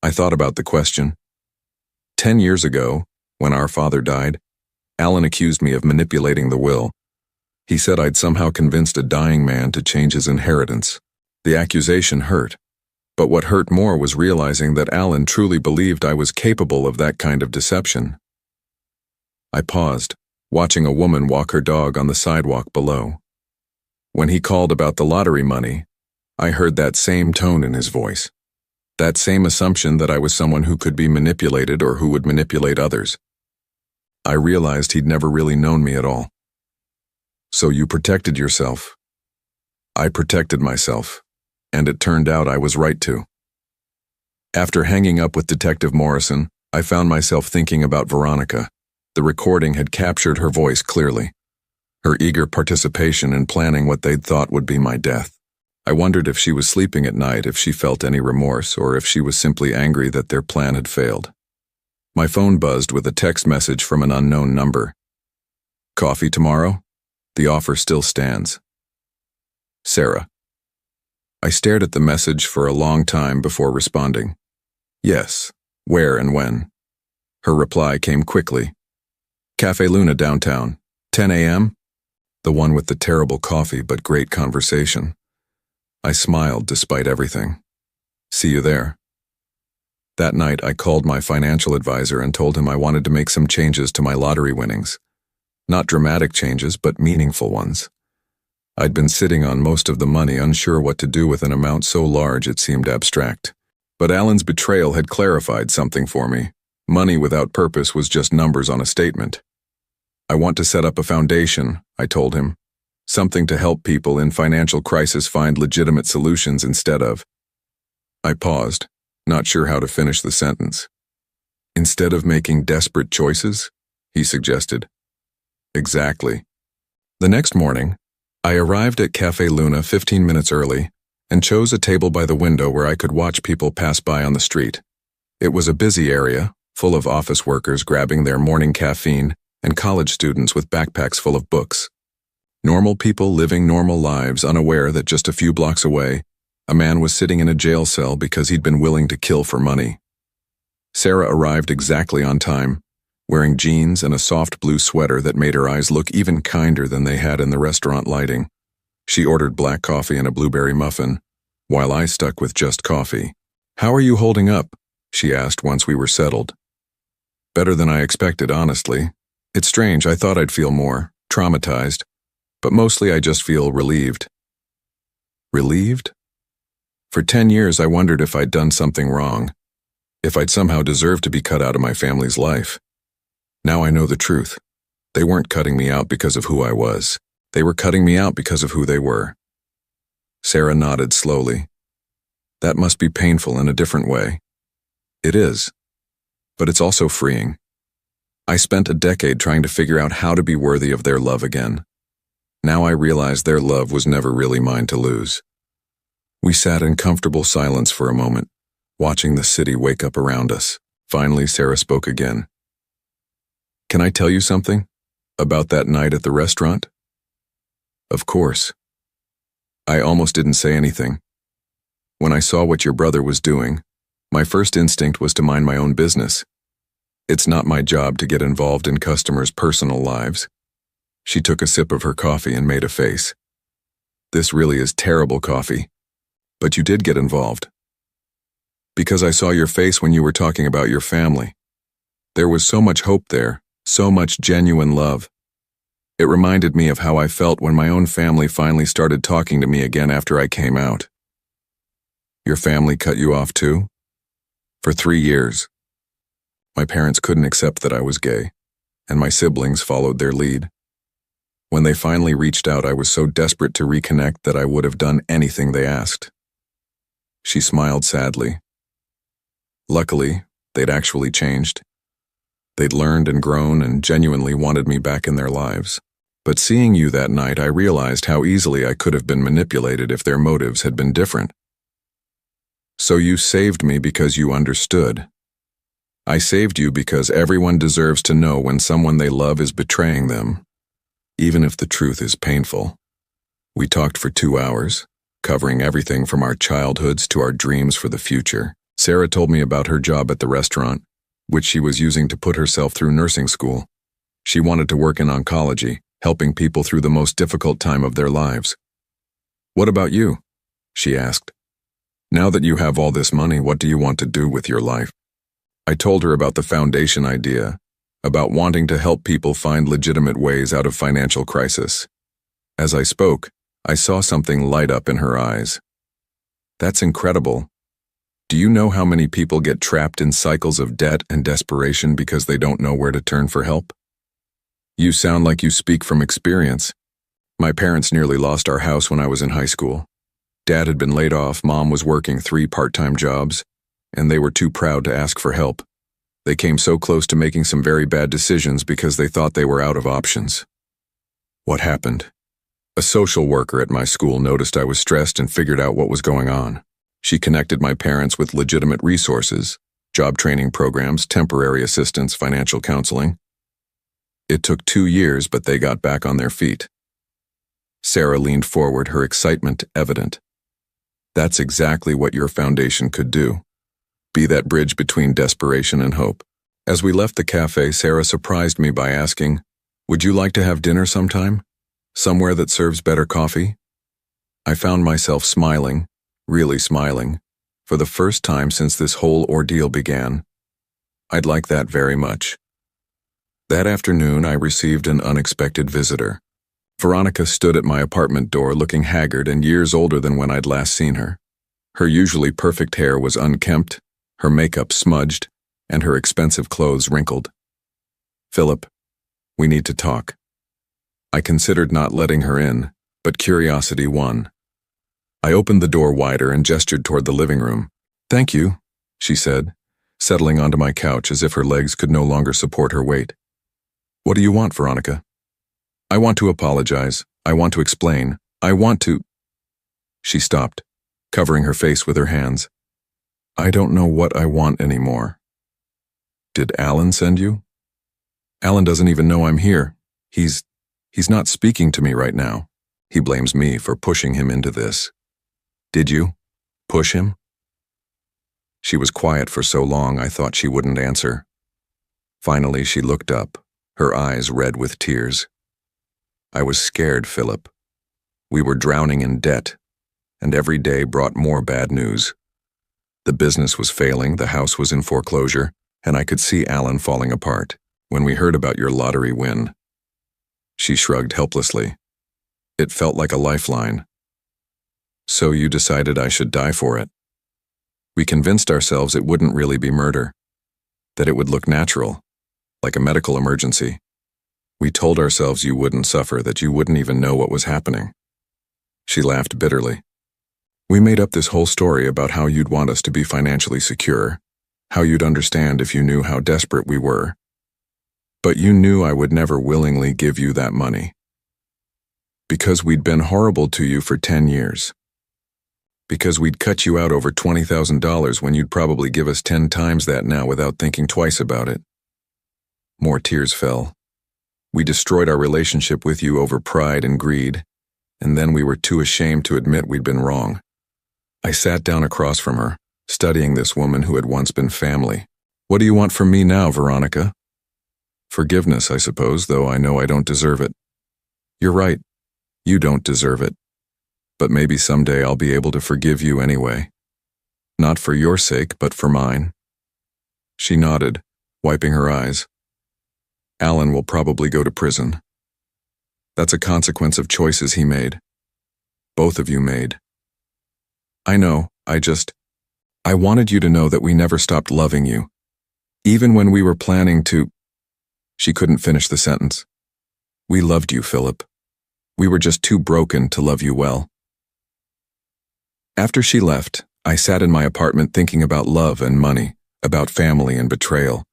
I thought about the question. 10 years ago, when our father died, Alan accused me of manipulating the will. He said I'd somehow convinced a dying man to change his inheritance. The accusation hurt, but what hurt more was realizing that Alan truly believed I was capable of that kind of deception. I paused, watching a woman walk her dog on the sidewalk below. When he called about the lottery money, I heard that same tone in his voice. That same assumption that I was someone who could be manipulated or who would manipulate others. I realized he'd never really known me at all. So you protected yourself. I protected myself, and it turned out I was right to. After hanging up with Detective Morrison, I found myself thinking about Veronica. The recording had captured her voice clearly. Her eager participation in planning what they'd thought would be my death. I wondered if she was sleeping at night, if she felt any remorse, or if she was simply angry that their plan had failed. My phone buzzed with a text message from an unknown number. Coffee tomorrow? The offer still stands. Sarah. I stared at the message for a long time before responding. Yes, where and when? Her reply came quickly. Cafe Luna downtown, 10 a.m.? The one with the terrible coffee but great conversation. I smiled despite everything. See you there. That night I called my financial advisor and told him I wanted to make some changes to my lottery winnings. Not dramatic changes, but meaningful ones. I'd been sitting on most of the money, unsure what to do with an amount so large it seemed abstract. But Alan's betrayal had clarified something for me. Money without purpose was just numbers on a statement. I want to set up a foundation, I told him. Something to help people in financial crisis find legitimate solutions instead of. I paused, not sure how to finish the sentence. Instead of making desperate choices, he suggested. Exactly. The next morning, I arrived at Cafe Luna 15 minutes early and chose a table by the window where I could watch people pass by on the street. It was a busy area, full of office workers grabbing their morning caffeine and college students with backpacks full of books. Normal people living normal lives, unaware that just a few blocks away, a man was sitting in a jail cell because he'd been willing to kill for money. Sarah arrived exactly on time, wearing jeans and a soft blue sweater that made her eyes look even kinder than they had in the restaurant lighting. She ordered black coffee and a blueberry muffin, while I stuck with just coffee. How are you holding up? She asked once we were settled. Better than I expected, honestly. It's strange, I thought I'd feel more traumatized, but mostly I just feel relieved. Relieved? For 10 years I wondered if I'd done something wrong, if I'd somehow deserved to be cut out of my family's life. Now I know the truth. They weren't cutting me out because of who I was. They were cutting me out because of who they were. Sarah nodded slowly. That must be painful in a different way. It is. But it's also freeing. I spent a decade trying to figure out how to be worthy of their love again. Now I realize their love was never really mine to lose. We sat in comfortable silence for a moment, watching the city wake up around us. Finally, Sarah spoke again. Can I tell you something? About that night at the restaurant? Of course. I almost didn't say anything. When I saw what your brother was doing, my first instinct was to mind my own business. It's not my job to get involved in customers' personal lives. She took a sip of her coffee and made a face. This really is terrible coffee. But you did get involved. Because I saw your face when you were talking about your family. There was so much hope there, so much genuine love. It reminded me of how I felt when my own family finally started talking to me again after I came out. Your family cut you off too? For 3 years. My parents couldn't accept that I was gay, and my siblings followed their lead. When they finally reached out, I was so desperate to reconnect that I would have done anything they asked. She smiled sadly. Luckily, they'd actually changed. They'd learned and grown and genuinely wanted me back in their lives. But seeing you that night, I realized how easily I could have been manipulated if their motives had been different. So you saved me because you understood. I saved you because everyone deserves to know when someone they love is betraying them, even if the truth is painful. We talked for 2 hours, covering everything from our childhoods to our dreams for the future. Sarah told me about her job at the restaurant, which she was using to put herself through nursing school. She wanted to work in oncology, helping people through the most difficult time of their lives. What about you? She asked. Now that you have all this money, what do you want to do with your life? I told her about the foundation idea, about wanting to help people find legitimate ways out of financial crisis. As I spoke, I saw something light up in her eyes. That's incredible. Do you know how many people get trapped in cycles of debt and desperation because they don't know where to turn for help? You sound like you speak from experience. My parents nearly lost our house when I was in high school. Dad had been laid off, Mom was working 3 part-time jobs, and they were too proud to ask for help. They came so close to making some very bad decisions because they thought they were out of options. What happened? A social worker at my school noticed I was stressed and figured out what was going on. She connected my parents with legitimate resources, job training programs, temporary assistance, financial counseling. It took 2 years, but they got back on their feet. Sarah leaned forward, her excitement evident. That's exactly what your foundation could do. Be that bridge between desperation and hope. As we left the cafe, Sarah surprised me by asking, "Would you like to have dinner sometime? Somewhere that serves better coffee?" I found myself smiling, really smiling, for the first time since this whole ordeal began. I'd like that very much. That afternoon, I received an unexpected visitor. Veronica stood at my apartment door looking haggard and years older than when I'd last seen her. Her usually perfect hair was unkempt, her makeup smudged, and her expensive clothes wrinkled. "Philip, we need to talk." I considered not letting her in, but curiosity won. I opened the door wider and gestured toward the living room. "Thank you," she said, settling onto my couch as if her legs could no longer support her weight. "What do you want, Veronica?" "I want to apologize. I want to explain. I want to—" She stopped, covering her face with her hands. "I don't know what I want anymore." "Did Alan send you?" "Alan doesn't even know I'm here. He's not speaking to me right now. He blames me for pushing him into this." "Did you? Push him?" She was quiet for so long I thought she wouldn't answer. Finally, she looked up, her eyes red with tears. "I was scared, Philip. We were drowning in debt, and every day brought more bad news. The business was failing, the house was in foreclosure, and I could see Alan falling apart when we heard about your lottery win." She shrugged helplessly. It felt like a lifeline. "So you decided I should die for it?" We convinced ourselves it wouldn't really be murder, that it would look natural, like a medical emergency. We told ourselves you wouldn't suffer, that you wouldn't even know what was happening. She laughed bitterly. "We made up this whole story about how you'd want us to be financially secure, how you'd understand if you knew how desperate we were. But you knew I would never willingly give you that money. Because we'd been horrible to you for 10 years. Because we'd cut you out over $20,000 when you'd probably give us 10 times that now without thinking twice about it. More tears fell. We destroyed our relationship with you over pride and greed, and then we were too ashamed to admit we'd been wrong. I sat down across from her, studying this woman who had once been family. What do you want from me now, Veronica? Forgiveness, I suppose, though I know I don't deserve it. You're right. You don't deserve it. But maybe someday I'll be able to forgive you anyway. Not for your sake, but for mine. She nodded, wiping her eyes. Alan will probably go to prison. That's a consequence of choices he made. Both of you made. I know, I wanted you to know that we never stopped loving you. Even when we were planning to... She couldn't finish the sentence. We loved you, Philip. We were just too broken to love you well. After she left, I sat in my apartment thinking about love and money, about family and betrayal,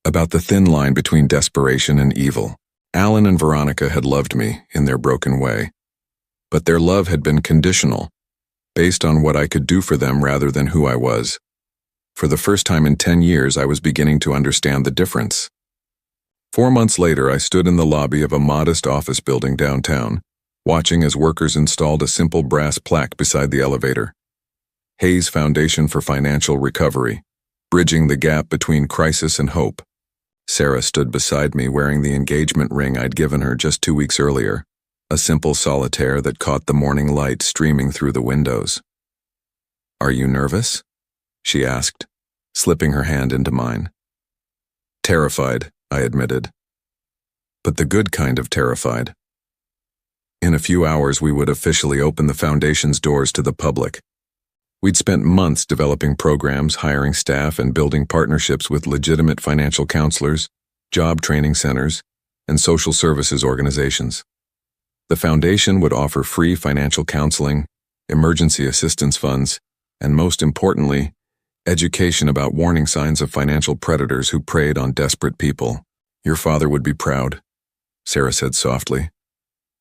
about the thin line between desperation and evil. Alan and Veronica had loved me in their broken way, but their love had been conditional, based on what I could do for them rather than who I was. For the first time in 10 years, I was beginning to understand the difference. 4 months later, I stood in the lobby of a modest office building downtown, watching as workers installed a simple brass plaque beside the elevator. Hayes Foundation for Financial Recovery, bridging the gap between crisis and hope. Sarah stood beside me wearing the engagement ring I'd given her just 2 weeks earlier, a simple solitaire that caught the morning light streaming through the windows. Are you nervous? She asked, slipping her hand into mine. Terrified, I admitted. But the good kind of terrified. In a few hours, we would officially open the foundation's doors to the public. We'd spent months developing programs, hiring staff, and building partnerships with legitimate financial counselors, job training centers, and social services organizations. The foundation would offer free financial counseling, emergency assistance funds, and most importantly, education about warning signs of financial predators who preyed on desperate people. Your father would be proud, Sarah said softly.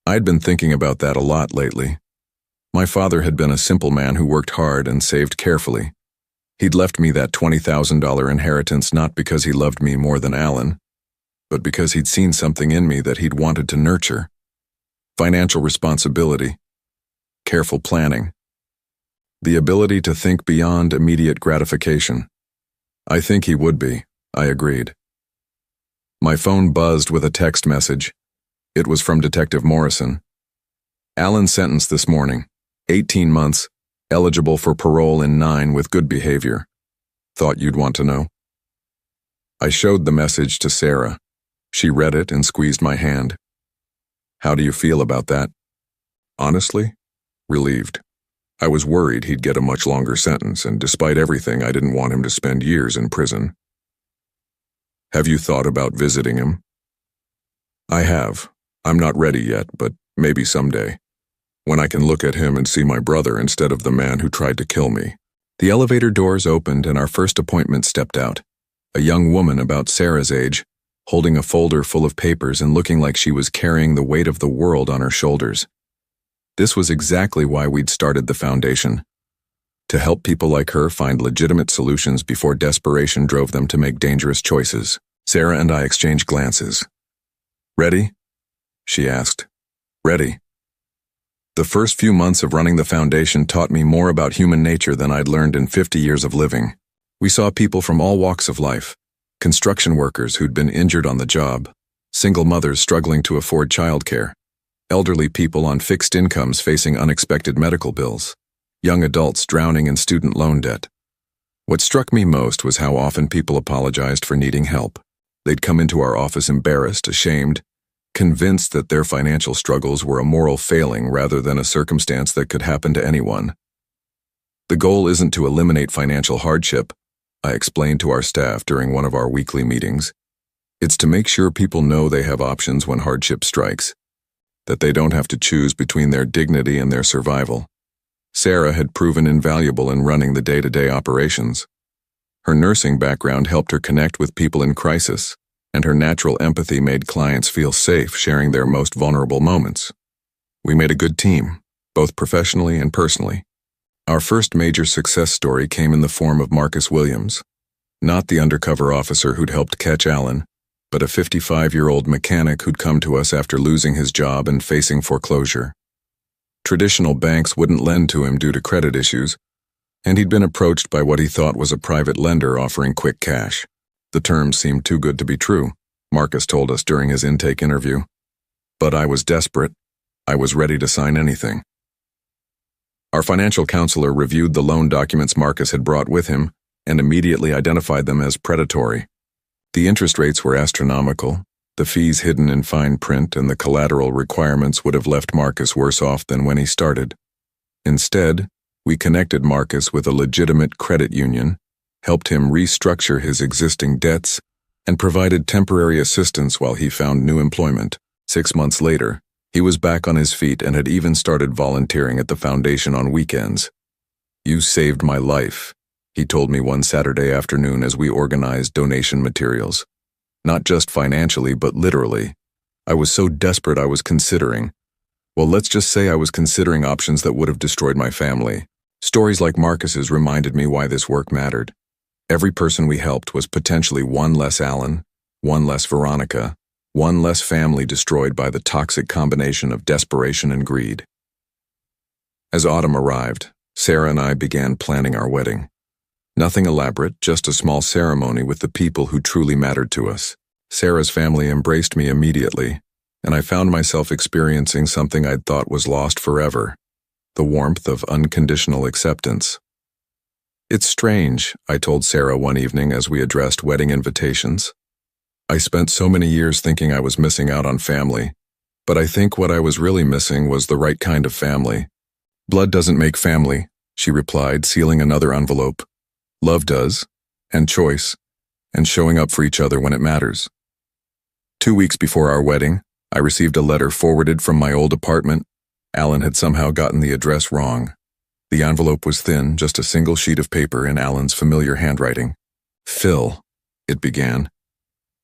I'd been thinking about that a lot lately. My father had been a simple man who worked hard and saved carefully. He'd left me that $20,000 inheritance not because he loved me more than Alan, but because he'd seen something in me that he'd wanted to nurture. Financial responsibility, careful planning, the ability to think beyond immediate gratification. I think he would be, I agreed. My phone buzzed with a text message. It was from Detective Morrison. Alan sentenced this morning, 18 months, eligible for parole in 9 with good behavior. Thought you'd want to know. I showed the message to Sarah. She read it and squeezed my hand. How do you feel about that? Honestly, relieved. I was worried he'd get a much longer sentence, and despite everything, I didn't want him to spend years in prison. Have you thought about visiting him? I have. I'm not ready yet, but maybe someday, when I can look at him and see my brother instead of the man who tried to kill me. The elevator doors opened and our first appointment stepped out, a young woman about Sarah's age, holding a folder full of papers and looking like she was carrying the weight of the world on her shoulders. This was exactly why we'd started the foundation, to help people like her find legitimate solutions before desperation drove them to make dangerous choices. Sarah and I exchanged glances. Ready? She asked. Ready. The first few months of running the foundation taught me more about human nature than I'd learned in 50 years of living. We saw people from all walks of life, construction workers who'd been injured on the job, single mothers struggling to afford childcare, elderly people on fixed incomes facing unexpected medical bills, young adults drowning in student loan debt. What struck me most was how often people apologized for needing help. They'd come into our office embarrassed, ashamed, convinced that their financial struggles were a moral failing rather than a circumstance that could happen to anyone. The goal isn't to eliminate financial hardship, I explained to our staff during one of our weekly meetings. It's to make sure people know they have options when hardship strikes, that they don't have to choose between their dignity and their survival. Sarah had proven invaluable in running the day-to-day operations. Her nursing background helped her connect with people in crisis, and her natural empathy made clients feel safe sharing their most vulnerable moments. We made a good team, both professionally and personally. Our first major success story came in the form of Marcus Williams, not the undercover officer who'd helped catch Alan, but a 55-year-old mechanic who'd come to us after losing his job and facing foreclosure. Traditional banks wouldn't lend to him due to credit issues, and he'd been approached by what he thought was a private lender offering quick cash. The terms seemed too good to be true, Marcus told us during his intake interview. But I was desperate. I was ready to sign anything. Our financial counselor reviewed the loan documents Marcus had brought with him and immediately identified them as predatory. The interest rates were astronomical, the fees hidden in fine print, and the collateral requirements would have left Marcus worse off than when he started. Instead, we connected Marcus with a legitimate credit union, helped him restructure his existing debts, and provided temporary assistance while he found new employment. 6 months later, he was back on his feet and had even started volunteering at the foundation on weekends. "You saved my life," he told me one Saturday afternoon as we organized donation materials. Not just financially, but literally. I was so desperate I was considering, well, let's just say I was considering options that would have destroyed my family. Stories like Marcus's reminded me why this work mattered. Every person we helped was potentially one less Alan, one less Veronica, one less family destroyed by the toxic combination of desperation and greed. As autumn arrived, Sarah and I began planning our wedding. Nothing elaborate, just a small ceremony with the people who truly mattered to us. Sarah's family embraced me immediately, and I found myself experiencing something I'd thought was lost forever, the warmth of unconditional acceptance. "It's strange," I told Sarah one evening as we addressed wedding invitations. "I spent so many years thinking I was missing out on family, but I think what I was really missing was the right kind of family." "Blood doesn't make family," she replied, sealing another envelope. "Love does, and choice, and showing up for each other when it matters." 2 weeks before our wedding, I received a letter forwarded from my old apartment. Alan had somehow gotten the address wrong. The envelope was thin, just a single sheet of paper in Alan's familiar handwriting. "Phil," it began,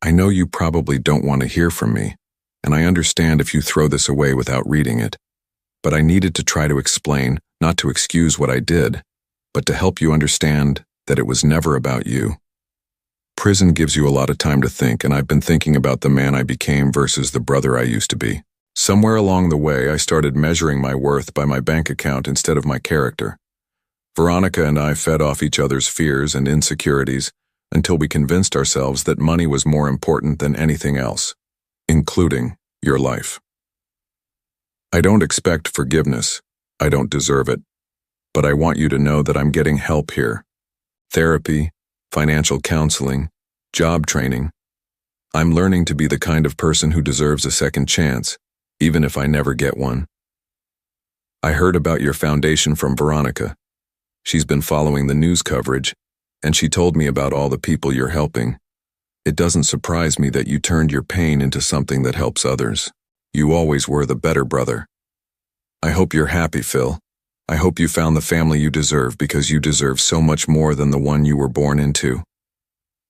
"I know you probably don't want to hear from me, and I understand if you throw this away without reading it, but I needed to try to explain, not to excuse what I did, but to help you understand that it was never about you. Prison gives you a lot of time to think, and I've been thinking about the man I became versus the brother I used to be. Somewhere along the way, I started measuring my worth by my bank account instead of my character. Veronica and I fed off each other's fears and insecurities until we convinced ourselves that money was more important than anything else, including your life. I don't expect forgiveness. I don't deserve it. But I want you to know that I'm getting help here. Therapy, financial counseling, job training. I'm learning to be the kind of person who deserves a second chance, even if I never get one. I heard about your foundation from Veronica. She's been following the news coverage, and she told me about all the people you're helping. It doesn't surprise me that you turned your pain into something that helps others. You always were the better brother. I hope you're happy, Phil. I hope you found the family you deserve, because you deserve so much more than the one you were born into.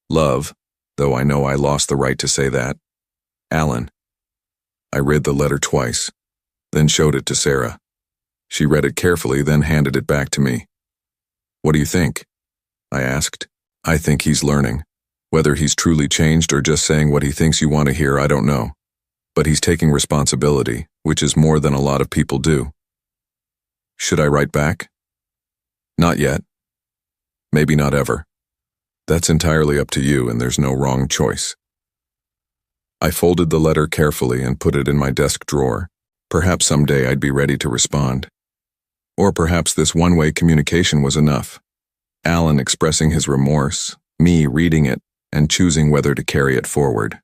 Love, though I know I lost the right to say that. Alan." I read the letter twice, then showed it to Sarah. She read it carefully, then handed it back to me. "What do you think?" I asked. "I think he's learning. Whether he's truly changed or just saying what he thinks you want to hear, I don't know. But he's taking responsibility, which is more than a lot of people do." "Should I write back?" "Not yet. Maybe not ever. That's entirely up to you, and there's no wrong choice." I folded the letter carefully and put it in my desk drawer. Perhaps someday I'd be ready to respond. Or perhaps this one-way communication was enough. Alan expressing his remorse, me reading it, and choosing whether to carry it forward.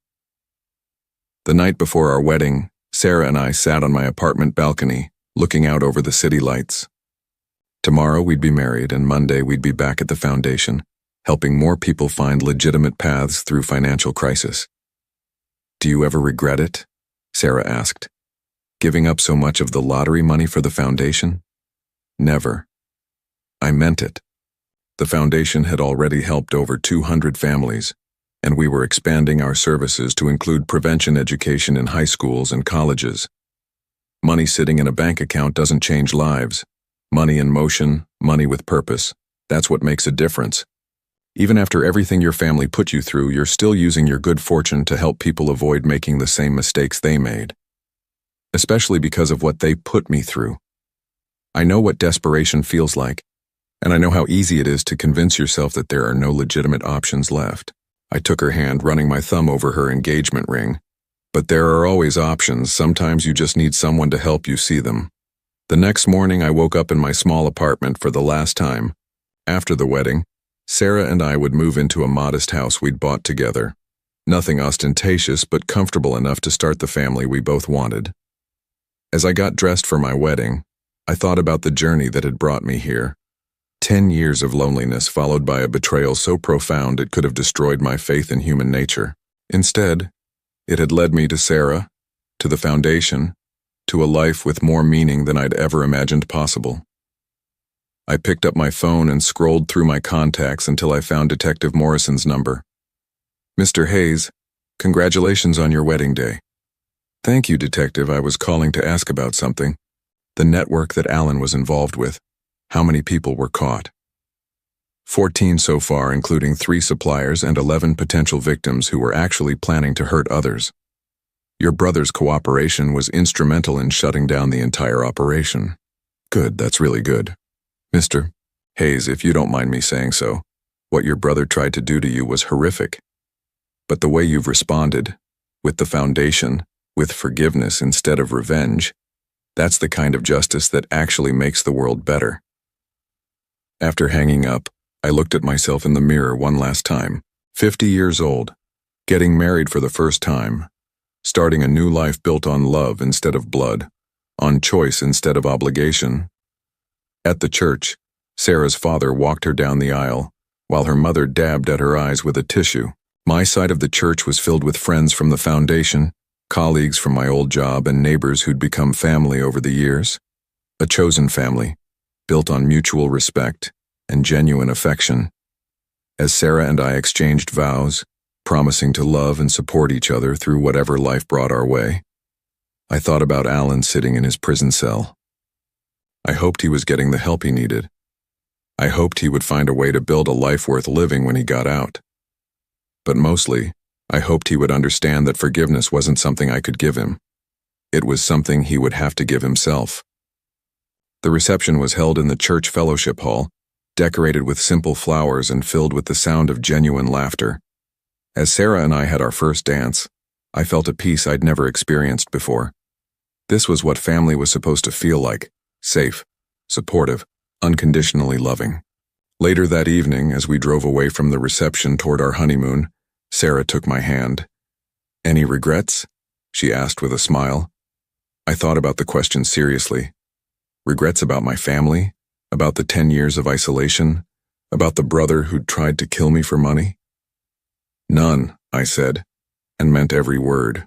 The night before our wedding, Sarah and I sat on my apartment balcony, looking out over the city lights. Tomorrow we'd be married, and Monday we'd be back at the foundation, helping more people find legitimate paths through financial crisis. "Do you ever regret it?" Sarah asked. "Giving up so much of the lottery money for the foundation?" "Never." I meant it. The foundation had already helped over 200 families, and we were expanding our services to include prevention education in high schools and colleges. Money sitting in a bank account doesn't change lives. Money in motion, money with purpose. That's what makes a difference. Even after everything your family put you through, you're still using your good fortune to help people avoid making the same mistakes they made. Especially because of what they put me through. I know what desperation feels like, and I know how easy it is to convince yourself that there are no legitimate options left. I took her hand, running my thumb over her engagement ring. But there are always options. Sometimes you just need someone to help you see them. The next morning, I woke up in my small apartment for the last time. After the wedding, Sarah and I would move into a modest house we'd bought together. Nothing ostentatious, but comfortable enough to start the family we both wanted. As I got dressed for my wedding, I thought about the journey that had brought me here. 10 years of loneliness followed by a betrayal so profound it could have destroyed my faith in human nature. Instead, it had led me to Sarah, to the foundation, to a life with more meaning than I'd ever imagined possible. I picked up my phone and scrolled through my contacts until I found Detective Morrison's number. "Mr. Hayes, congratulations on your wedding day." "Thank you, Detective. I was calling to ask about something. The network that Alan was involved with. How many people were caught?" 14 so far, including 3 suppliers and 11 potential victims who were actually planning to hurt others. Your brother's cooperation was instrumental in shutting down the entire operation. Good, that's really good. Mr. Hayes, if you don't mind me saying so, what your brother tried to do to you was horrific. But the way you've responded, with the foundation, with forgiveness instead of revenge, that's the kind of justice that actually makes the world better. After hanging up, I looked at myself in the mirror one last time. 50 years old, getting married for the first time, starting a new life built on love instead of blood, on choice instead of obligation. At the church, Sarah's father walked her down the aisle, while her mother dabbed at her eyes with a tissue. My side of the church was filled with friends from the foundation, colleagues from my old job, and neighbors who'd become family over the years. A chosen family, built on mutual respect and genuine affection. As Sarah and I exchanged vows, promising to love and support each other through whatever life brought our way, I thought about Alan sitting in his prison cell. I hoped he was getting the help he needed. I hoped he would find a way to build a life worth living when he got out. But mostly, I hoped he would understand that forgiveness wasn't something I could give him. It was something he would have to give himself. The reception was held in the church fellowship hall, decorated with simple flowers and filled with the sound of genuine laughter. As Sarah and I had our first dance, I felt a peace I'd never experienced before. This was what family was supposed to feel like: safe, supportive, unconditionally loving. Later that evening, as we drove away from the reception toward our honeymoon, Sarah took my hand. "Any regrets?" she asked with a smile. I thought about the question seriously. Regrets about my family? About the 10 years of isolation? About the brother who'd tried to kill me for money? "None," I said, and meant every word.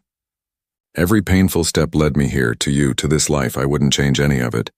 Every painful step led me here, to you, to this life. I wouldn't change any of it.